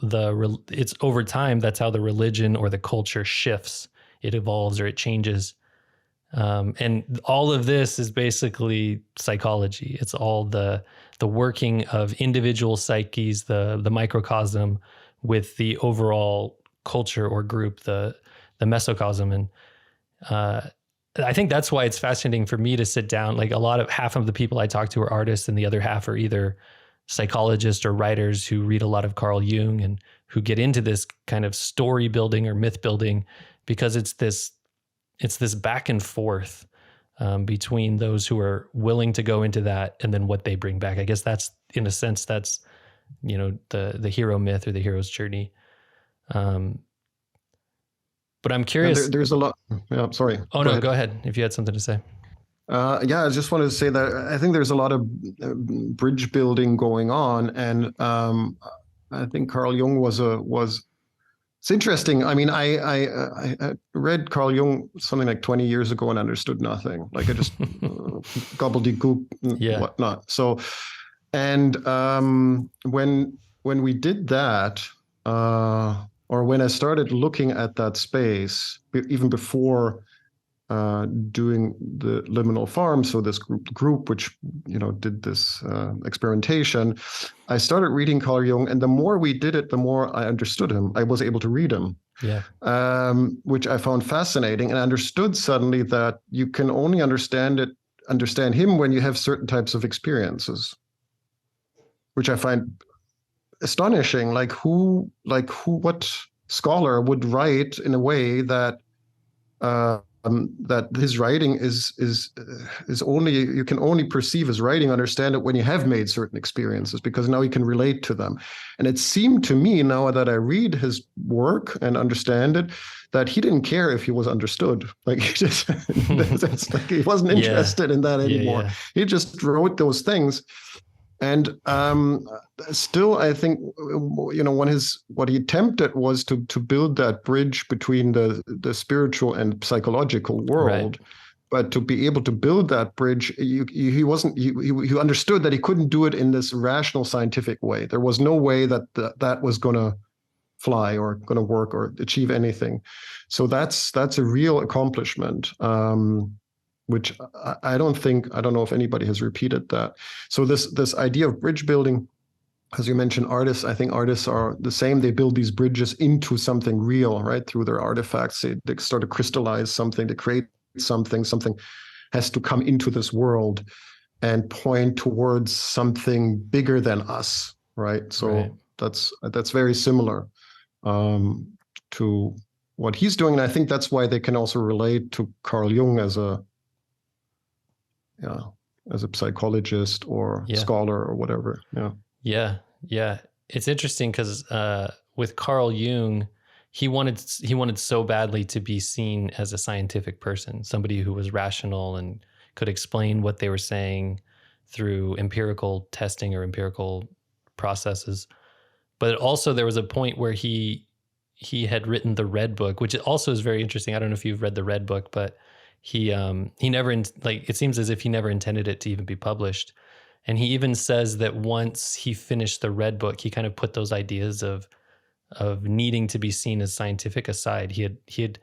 it's over time, that's how the religion or the culture shifts. It evolves or it changes. And all of this is basically psychology. It's all the working of individual psyches, the microcosm with the overall culture or group, the mesocosm. And I think that's why it's fascinating for me to sit down. Like half of the people I talk to are artists, and the other half are either psychologists or writers who read a lot of Carl Jung and who get into this kind of story building or myth building, because it's this back and forth between those who are willing to go into that and then what they bring back. I guess that's, in a sense, that's, the hero myth or the hero's journey. But I'm curious. There's a lot. Yeah, sorry. Oh, no, go ahead if you had something to say. Yeah, I just wanted to say that I think there's a lot of bridge building going on, and I think Carl Jung was. It's interesting. I mean, I read Carl Jung something like 20 years ago and understood nothing. Like I just gobbledygook and whatnot. So, and when we did that, or when I started looking at that space, even before doing the liminal farm, so this group which did this experimentation, I started reading Carl Jung, and the more we did it, the more I understood him. I was able to read him, which I found fascinating, and I understood suddenly that you can only understand him when you have certain types of experiences, which I find astonishing. What scholar would write in a way that that his writing is only, you can only perceive his writing, understand it when you have made certain experiences, because now you can relate to them. And it seemed to me, now that I read his work and understand it, that he didn't care if he was understood. Like he just, it's like he wasn't interested in that anymore. Yeah. He just wrote those things. And still, I think, what he attempted was to build that bridge between the spiritual and psychological world. Right. But to be able to build that bridge, he understood that he couldn't do it in this rational scientific way. There was no way that was going to fly or going to work or achieve anything. So that's a real accomplishment. Which I don't know if anybody has repeated that. So this idea of bridge building, as you mentioned, artists, I think artists are the same. They build these bridges into something real, right? Through their artifacts, they start to crystallize something, to create something has to come into this world and point towards something bigger than us, right? So that's very similar to what he's doing. And I think that's why they can also relate to Carl Jung as a psychologist or scholar or whatever. Yeah. It's interesting because with Carl Jung, he wanted so badly to be seen as a scientific person, somebody who was rational and could explain what they were saying through empirical testing or empirical processes. But also there was a point where he had written the Red Book, which also is very interesting. I don't know if you've read the Red Book, but he never, it seems as if he never intended it to even be published. And he even says that once he finished the Red Book, he kind of put those ideas of needing to be seen as scientific aside. He had,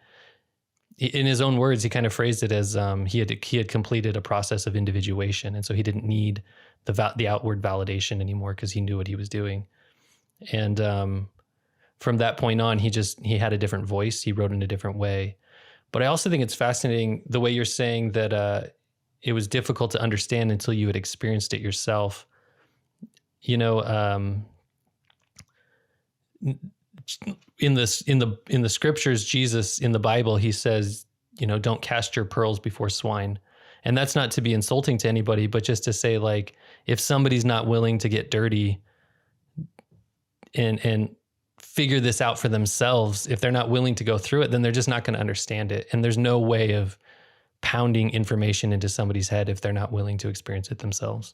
in his own words, he kind of phrased it as he had completed a process of individuation, and so he didn't need the outward validation anymore because he knew what he was doing. And from that point on, he had a different voice. He wrote in a different way. But I also think it's fascinating the way you're saying that it was difficult to understand until you had experienced it yourself. In the scriptures, Jesus in the Bible, he says, don't cast your pearls before swine. And that's not to be insulting to anybody, but just to say, like, if somebody's not willing to get dirty and figure this out for themselves, if they're not willing to go through it, then they're just not going to understand it. And there's no way of pounding information into somebody's head if they're not willing to experience it themselves.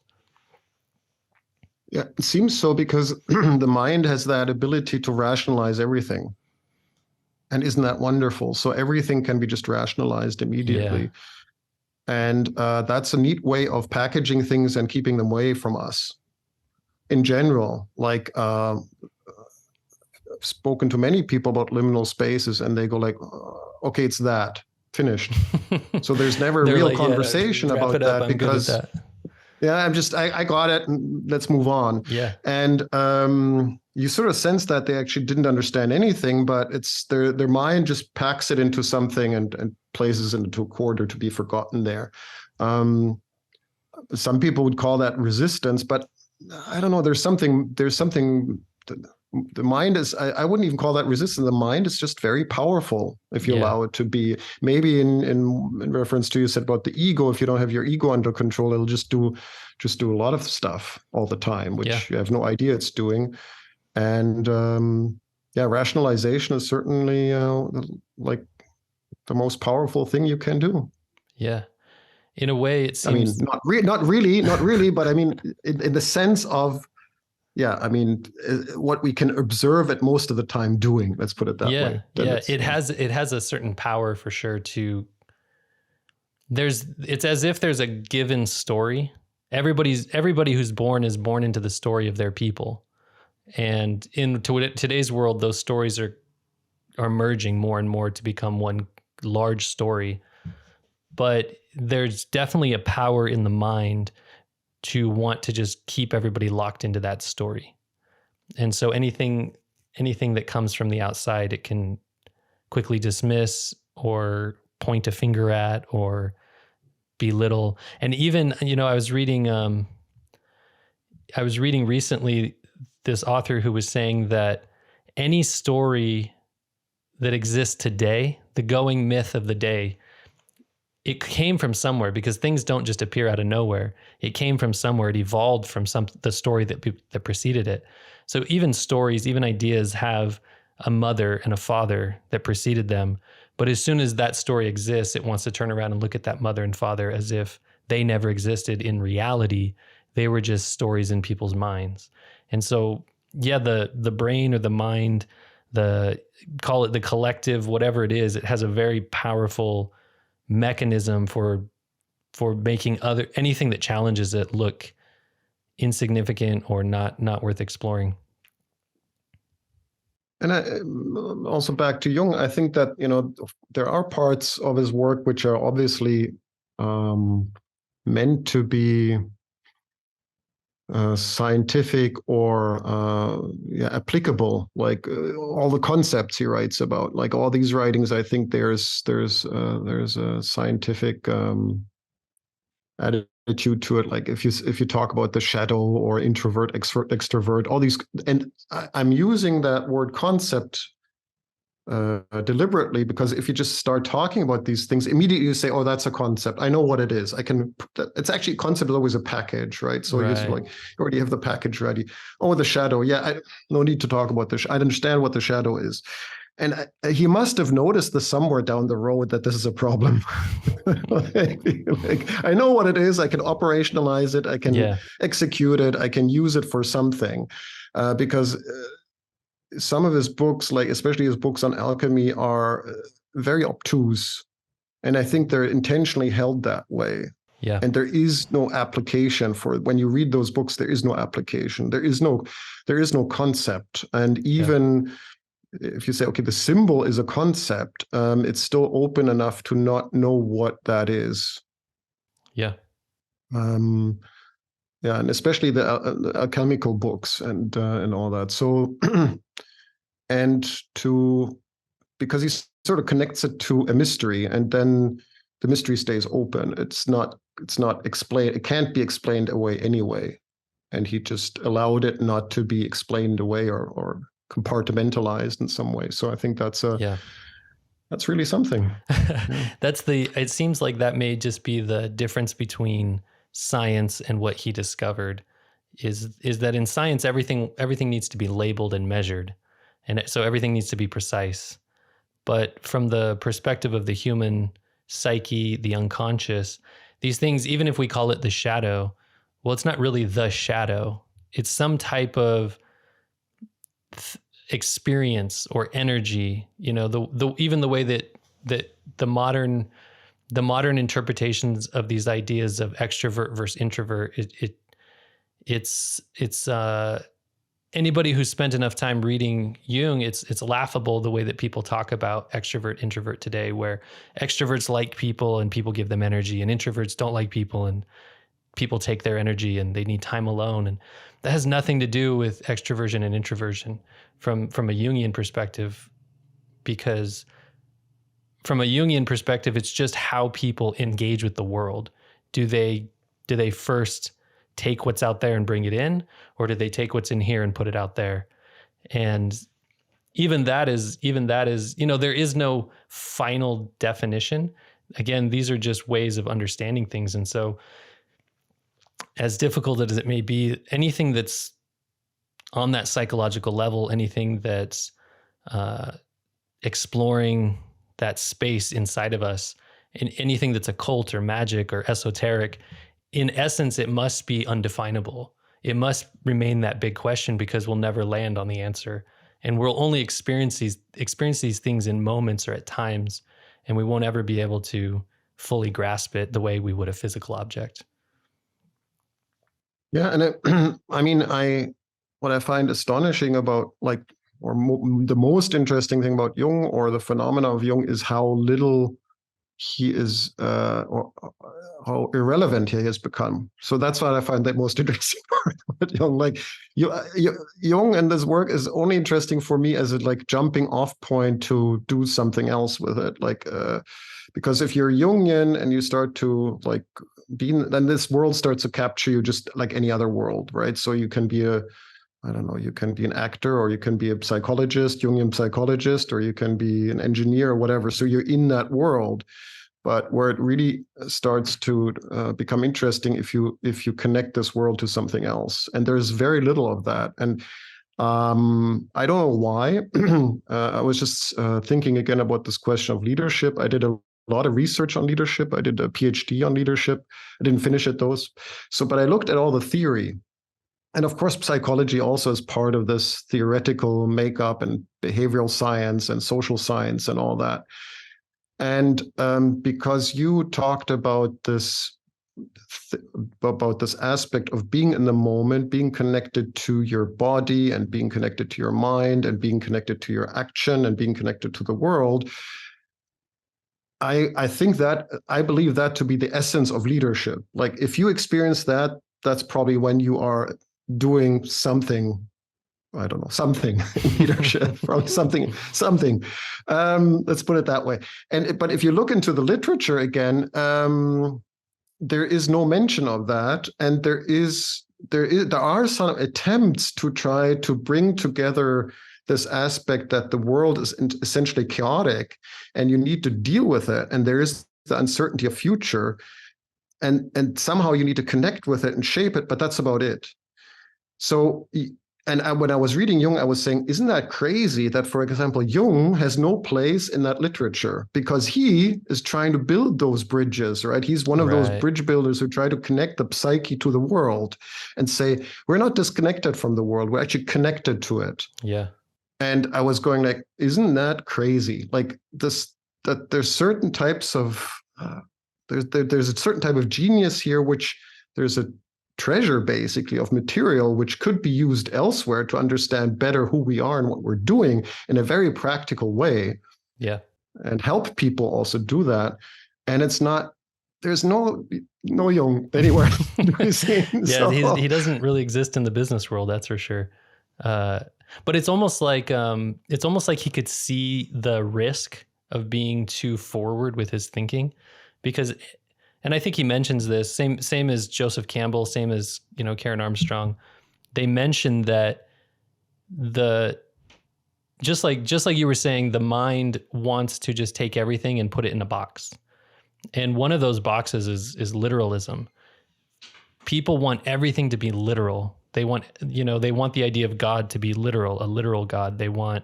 Yeah, it seems so, because the mind has that ability to rationalize everything. And isn't that wonderful? So everything can be just rationalized immediately. Yeah. And that's a neat way of packaging things and keeping them away from us in general. Like, I've spoken to many people about liminal spaces, and they go like, okay, it's that, finished. So there's never a real like, conversation about that, because I got it, and let's move on. Yeah. And you sort of sense that they actually didn't understand anything, but it's their mind just packs it into something and places it into a corner to be forgotten there. Some people would call that resistance, but I don't know. There's something. The mind is. I wouldn't even call that resistance. The mind is just very powerful if you allow it to be. Maybe in reference to you said about the ego. If you don't have your ego under control, it'll just do a lot of stuff all the time, which you have no idea it's doing. And rationalization is certainly like the most powerful thing you can do. Yeah. In a way, it seems. I mean, not really, but I mean, in the sense of, what we can observe it most of the time doing. Let's put it that way. Yeah, it has a certain power for sure. It's as if there's a given story. Everybody who's born is born into the story of their people, and in today's world, those stories are merging more and more to become one large story. But there's definitely a power in the mind to want to just keep everybody locked into that story. And so anything that comes from the outside, it can quickly dismiss or point a finger at or belittle. And even, I was reading recently this author who was saying that any story that exists today, the going myth of the day, it came from somewhere, because things don't just appear out of nowhere. It came from somewhere. It evolved from the story that preceded it. So even stories, even ideas have a mother and a father that preceded them. But as soon as that story exists, it wants to turn around and look at that mother and father as if they never existed in reality. They were just stories in people's minds. And so, the brain or the mind, call it the collective, whatever it is, it has a very powerful mechanism for making anything that challenges it look insignificant or not worth exploring. And also back to Jung, I think that there are parts of his work which are obviously meant to be scientific or applicable, like all the concepts he writes about, like all these writings. I think there's a scientific attitude to it. Like if you talk about the shadow or introvert, extrovert, all these, and I'm using that word concept deliberately, because if you just start talking about these things, immediately you say, oh, that's a concept. I know what it is. It's actually, concept is always a package, right? So you already have the package ready. Oh, the shadow. Yeah, no need to talk about this. I understand what the shadow is. And he must have noticed this somewhere down the road, that this is a problem. I know what it is. I can operationalize it. I can execute it. I can use it for something, because some of his books, like especially his books on alchemy, are very obtuse, and I think they're intentionally held that way. Yeah. And there is no application for it. When you read those books, there is no application. There is no concept. And even if you say, okay, the symbol is a concept, it's still open enough to not know what that is. Yeah. And especially the alchemical books and all that. So, because he sort of connects it to a mystery, and then the mystery stays open. It's not explained. It can't be explained away anyway. And he just allowed it not to be explained away or compartmentalized in some way. So I think that's really something. It seems like that may just be the difference between science and what he discovered, is that in science, everything needs to be labeled and measured. And so everything needs to be precise. But from the perspective of the human psyche, the unconscious, these things, even if we call it the shadow, well, it's not really the shadow. It's some type of experience or energy, even the way that the modern interpretations of these ideas of extrovert versus introvert, it's anybody who's spent enough time reading Jung, it's laughable the way that people talk about extrovert introvert today, where extroverts like people and people give them energy, and introverts don't like people and people take their energy and they need time alone. And that has nothing to do with extroversion and introversion from a Jungian perspective, because from a Jungian perspective, it's just how people engage with the world. Do they first take what's out there and bring it in, or do they take what's in here and put it out there? And even that is, there is no final definition. Again, these are just ways of understanding things. And so as difficult as it may be, anything that's on that psychological level, anything that's exploring that space inside of us, and anything that's occult or magic or esoteric, in essence, it must be undefinable. It must remain that big question, because we'll never land on the answer. And we'll only experience these things in moments or at times, and we won't ever be able to fully grasp it the way we would a physical object. Yeah, and what I find astonishing about, the most interesting thing about Jung, or the phenomena of Jung, is how little he is, or how irrelevant he has become. So that's what I find the most interesting part about Jung. Jung and this work is only interesting for me as a jumping off point to do something else with it. Because if you're Jungian and you start to then this world starts to capture you just like any other world, right? So you can be you can be an actor, or you can be a psychologist, Jungian psychologist, or you can be an engineer or whatever. So you're in that world. But where it really starts to become interesting if you connect this world to something else. And there's very little of that. And I don't know why. I was just thinking again about this question of leadership. I did a lot of research on leadership. I did a PhD on leadership. I didn't finish it but I looked at all the theory. And of course, psychology also is part of this theoretical makeup, and behavioral science and social science and all that. And because you talked about this aspect of being in the moment, being connected to your body, and being connected to your mind, and being connected to your action, and being connected to the world, I believe that to be the essence of leadership. If you experience that, that's probably when you are doing something, I don't know, something in leadership, from something. Let's put it that way. But if you look into the literature again, there is no mention of that, and there are some attempts to try to bring together this aspect that the world is essentially chaotic, and you need to deal with it, and there is the uncertainty of future, and somehow you need to connect with it and shape it, but that's about it. So, when I was reading Jung, I was saying, isn't that crazy that, for example, Jung has no place in that literature, because he is trying to build those bridges, right? He's one of those bridge builders who try to connect the psyche to the world and say, we're not disconnected from the world, we're actually connected to it. Yeah. And I was going isn't that crazy? That there's certain types of, there's a certain type of genius here, which there's a treasure basically of material which could be used elsewhere to understand better who we are and what we're doing in a very practical way. Yeah. And help people also do that. And there's no Jung anywhere. Yeah, he doesn't really exist in the business world, that's for sure. But it's almost like he could see the risk of being too forward with his thinking, because, and I think he mentions this, same as Joseph Campbell, same as, Karen Armstrong. They mentioned that just like you were saying, the mind wants to just take everything and put it in a box. And one of those boxes is literalism. People want everything to be literal. They want the idea of God to be literal, a literal God. They want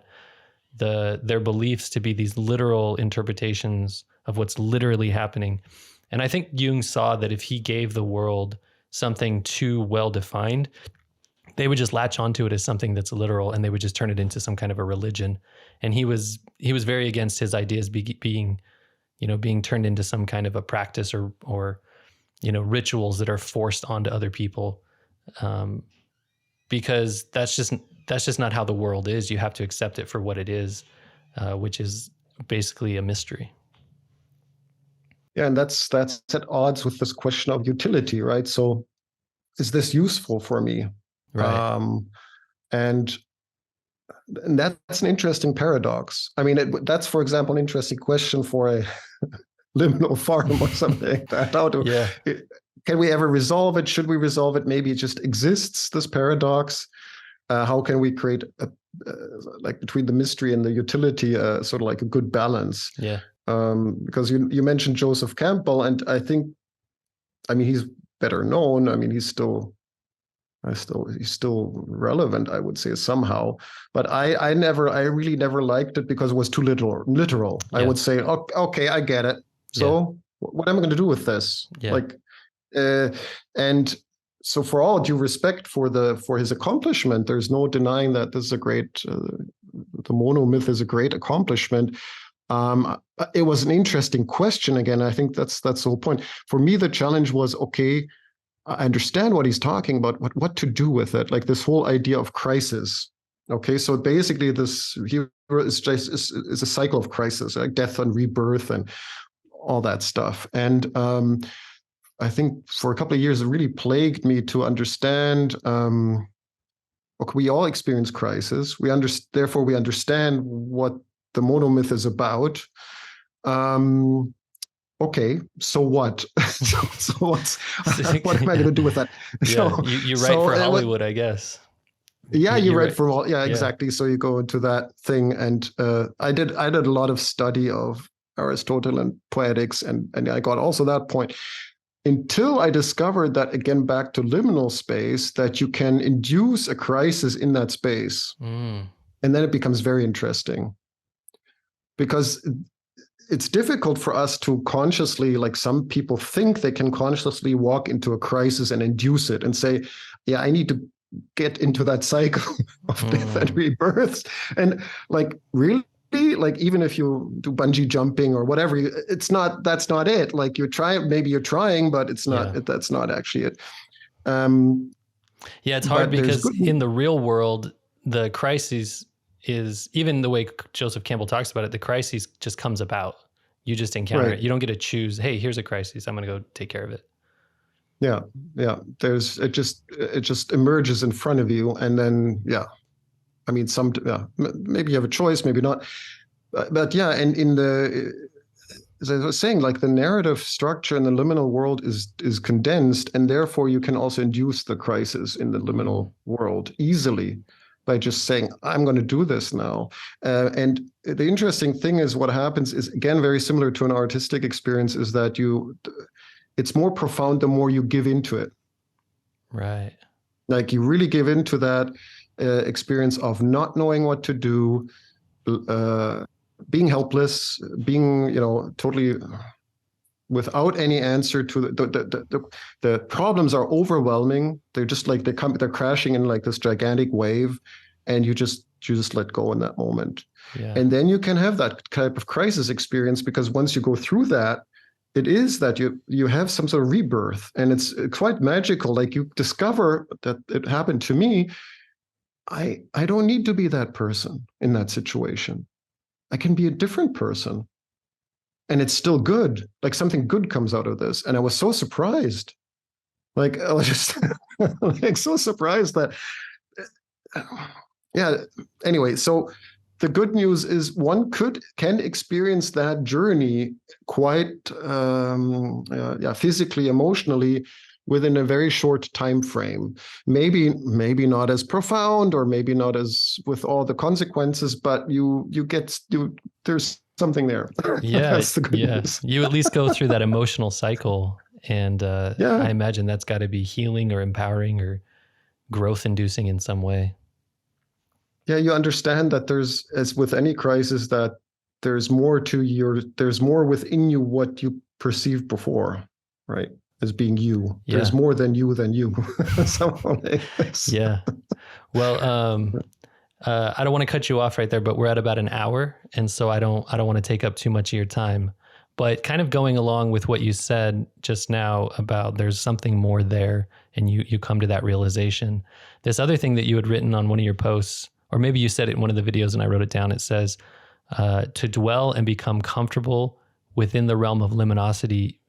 their beliefs to be these literal interpretations of what's literally happening. And I think Jung saw that if he gave the world something too well defined, they would just latch onto it as something that's literal, and they would just turn it into some kind of a religion. And he was very against his ideas being turned into some kind of a practice or rituals that are forced onto other people, because that's just not how the world is. You have to accept it for what it is, which is basically a mystery. Yeah, and that's at odds with this question of utility, right? So, is this useful for me? Right. And that's an interesting paradox. I mean, that's, for example, an interesting question for a liminal farm or something like that. Can we ever resolve it? Should we resolve it? Maybe it just exists, this paradox. How can we create like between the mystery and the utility, sort of like a good balance? Yeah. Because you mentioned Joseph Campbell, and I mean, he's better known. I mean, he's still relevant, I would say, somehow. But I really never liked it because it was too literal. Yeah. I would say, okay, I get it. So what am I going to do with this? Yeah. Like, and so for all due respect for his accomplishment, there's no denying that this is a great, the monomyth is a great accomplishment. It was an interesting question. Again, I think that's the whole point. For me, the challenge was, okay, I understand what he's talking about, what to do with it, like this whole idea of crisis. Okay, so basically this hero is a cycle of crisis, like death and rebirth and all that stuff. And I think for a couple of years, it really plagued me to understand, okay, we all experience crisis. Therefore, we understand what the monomyth is about. Okay, so what? so what am I going to do with that? Yeah, so, you write for Hollywood, I guess. Yeah, you write for all. Yeah, exactly. So you go into that thing, and I did a lot of study of Aristotle and poetics, and I got also that point until I discovered that, again, back to liminal space, that you can induce a crisis in that space, and then it becomes very interesting, because it's difficult for us to consciously, like some people think they can consciously walk into a crisis and induce it and say, yeah, I need to get into that cycle of death and rebirths. And like, really, like, even if you do bungee jumping or whatever, that's not it. Like maybe you're trying, but it's not, that's not actually it. It's hard because in the real world, the crisis is, even the way Joseph Campbell talks about it, the crisis just comes about. You just encounter it. You don't get to choose, hey, here's a crisis, I'm going to go take care of it. Yeah. It just emerges in front of you, and then I mean, maybe you have a choice, maybe not. But and as I was saying, like the narrative structure in the liminal world is condensed, and therefore you can also induce the crisis in the liminal world easily by just saying, I'm going to do this now. And the interesting thing is, what happens is, again, very similar to an artistic experience, is that it's more profound the more you give into it. Right. Like you really give into that experience of not knowing what to do, being helpless, being, totally without any answer to the problems are overwhelming. They're just like, they're crashing in like this gigantic wave, and you just let go in that moment. Yeah. And then you can have that type of crisis experience, because once you go through that, it is that you have some sort of rebirth, and it's quite magical. Like you discover that it happened to me. I don't need to be that person in that situation. I can be a different person. And it's still good. Like something good comes out of this. And I was so surprised. Like I was just like so surprised that, anyway, so the good news is one can experience that journey quite physically, emotionally, within a very short time frame. Maybe not as profound, or maybe not as with all the consequences, but there's something there. Yeah, that's the good news. You at least go through that emotional cycle, and I imagine that's got to be healing or empowering or growth inducing in some way. Yeah, you understand that there's, as with any crisis, that there's more within you what you perceived before, right? as being you. Yeah. There's more than you. Something like this. Yeah. Well, I don't want to cut you off right there, but we're at about an hour, and so I don't want to take up too much of your time. But kind of going along with what you said just now about there's something more there, and you come to that realization. This other thing that you had written on one of your posts, or maybe you said it in one of the videos and I wrote it down, it says, to dwell and become comfortable within the realm of luminosity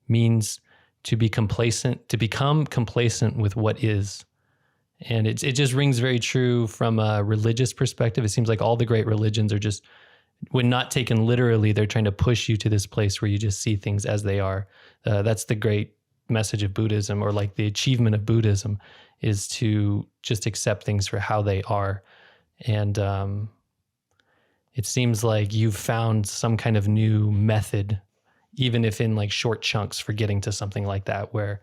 means to become complacent with what is. And it just rings very true from a religious perspective. It seems like all the great religions are just, when not taken literally, they're trying to push you to this place where you just see things as they are. That's the great message of Buddhism, or like the achievement of Buddhism, is to just accept things for how they are. And it seems like you've found some kind of new method, even if in like short chunks, for getting to something like that, where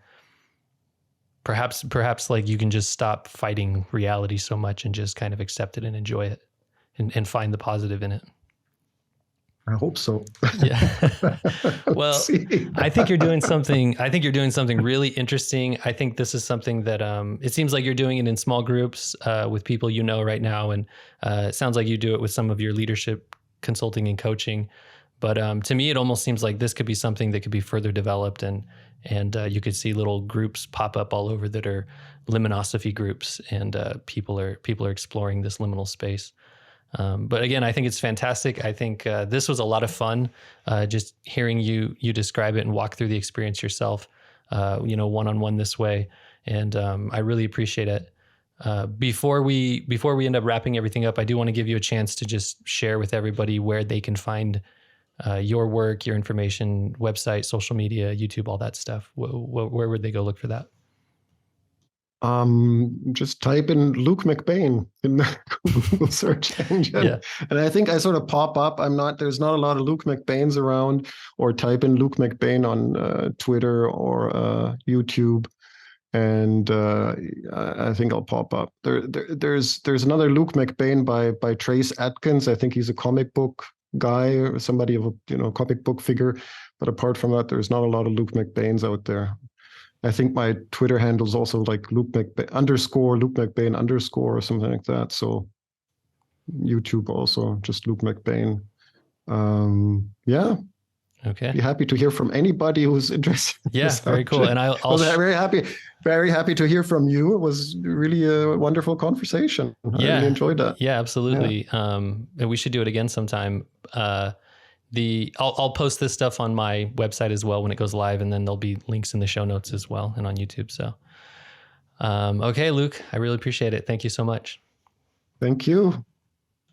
perhaps like you can just stop fighting reality so much and just kind of accept it and enjoy it and find the positive in it. I hope so. Yeah. Well, I think you're doing something really interesting. I think this is something that it seems like you're doing it in small groups with people you know right now, and it sounds like you do it with some of your leadership consulting and coaching. But to me, it almost seems like this could be something that could be further developed, and you could see little groups pop up all over that are Liminosophy groups, and people are exploring this liminal space. But again, I think it's fantastic. I think this was a lot of fun, just hearing you describe it and walk through the experience yourself, one-on-one this way. And I really appreciate it. Before we end up wrapping everything up, I do want to give you a chance to just share with everybody where they can find your work, your information, website, social media, YouTube, all that stuff. Where would they go look for that? Just type in Luke McBain in the Google search engine. Yeah. And I think I sort of pop up. There's not a lot of Luke McBains around, or type in Luke McBain on Twitter or YouTube. And I think I'll pop up. There's another Luke McBain by Trace Atkins. I think he's a comic book guy or somebody of a comic book figure. But apart from that, there's not a lot of Luke McBains out there. I think my Twitter handle is also like Luke McBain _ or something like that. So YouTube also just Luke McBain. Yeah. Okay. Be happy to hear from anybody who's interested. Yeah, very cool. And I was very happy to hear from you. It was really a wonderful conversation. I really enjoyed that. Yeah, absolutely. Yeah. And we should do it again sometime. I'll post this stuff on my website as well when it goes live, and then there'll be links in the show notes as well and on YouTube. So, okay, Luke, I really appreciate it. Thank you so much. Thank you.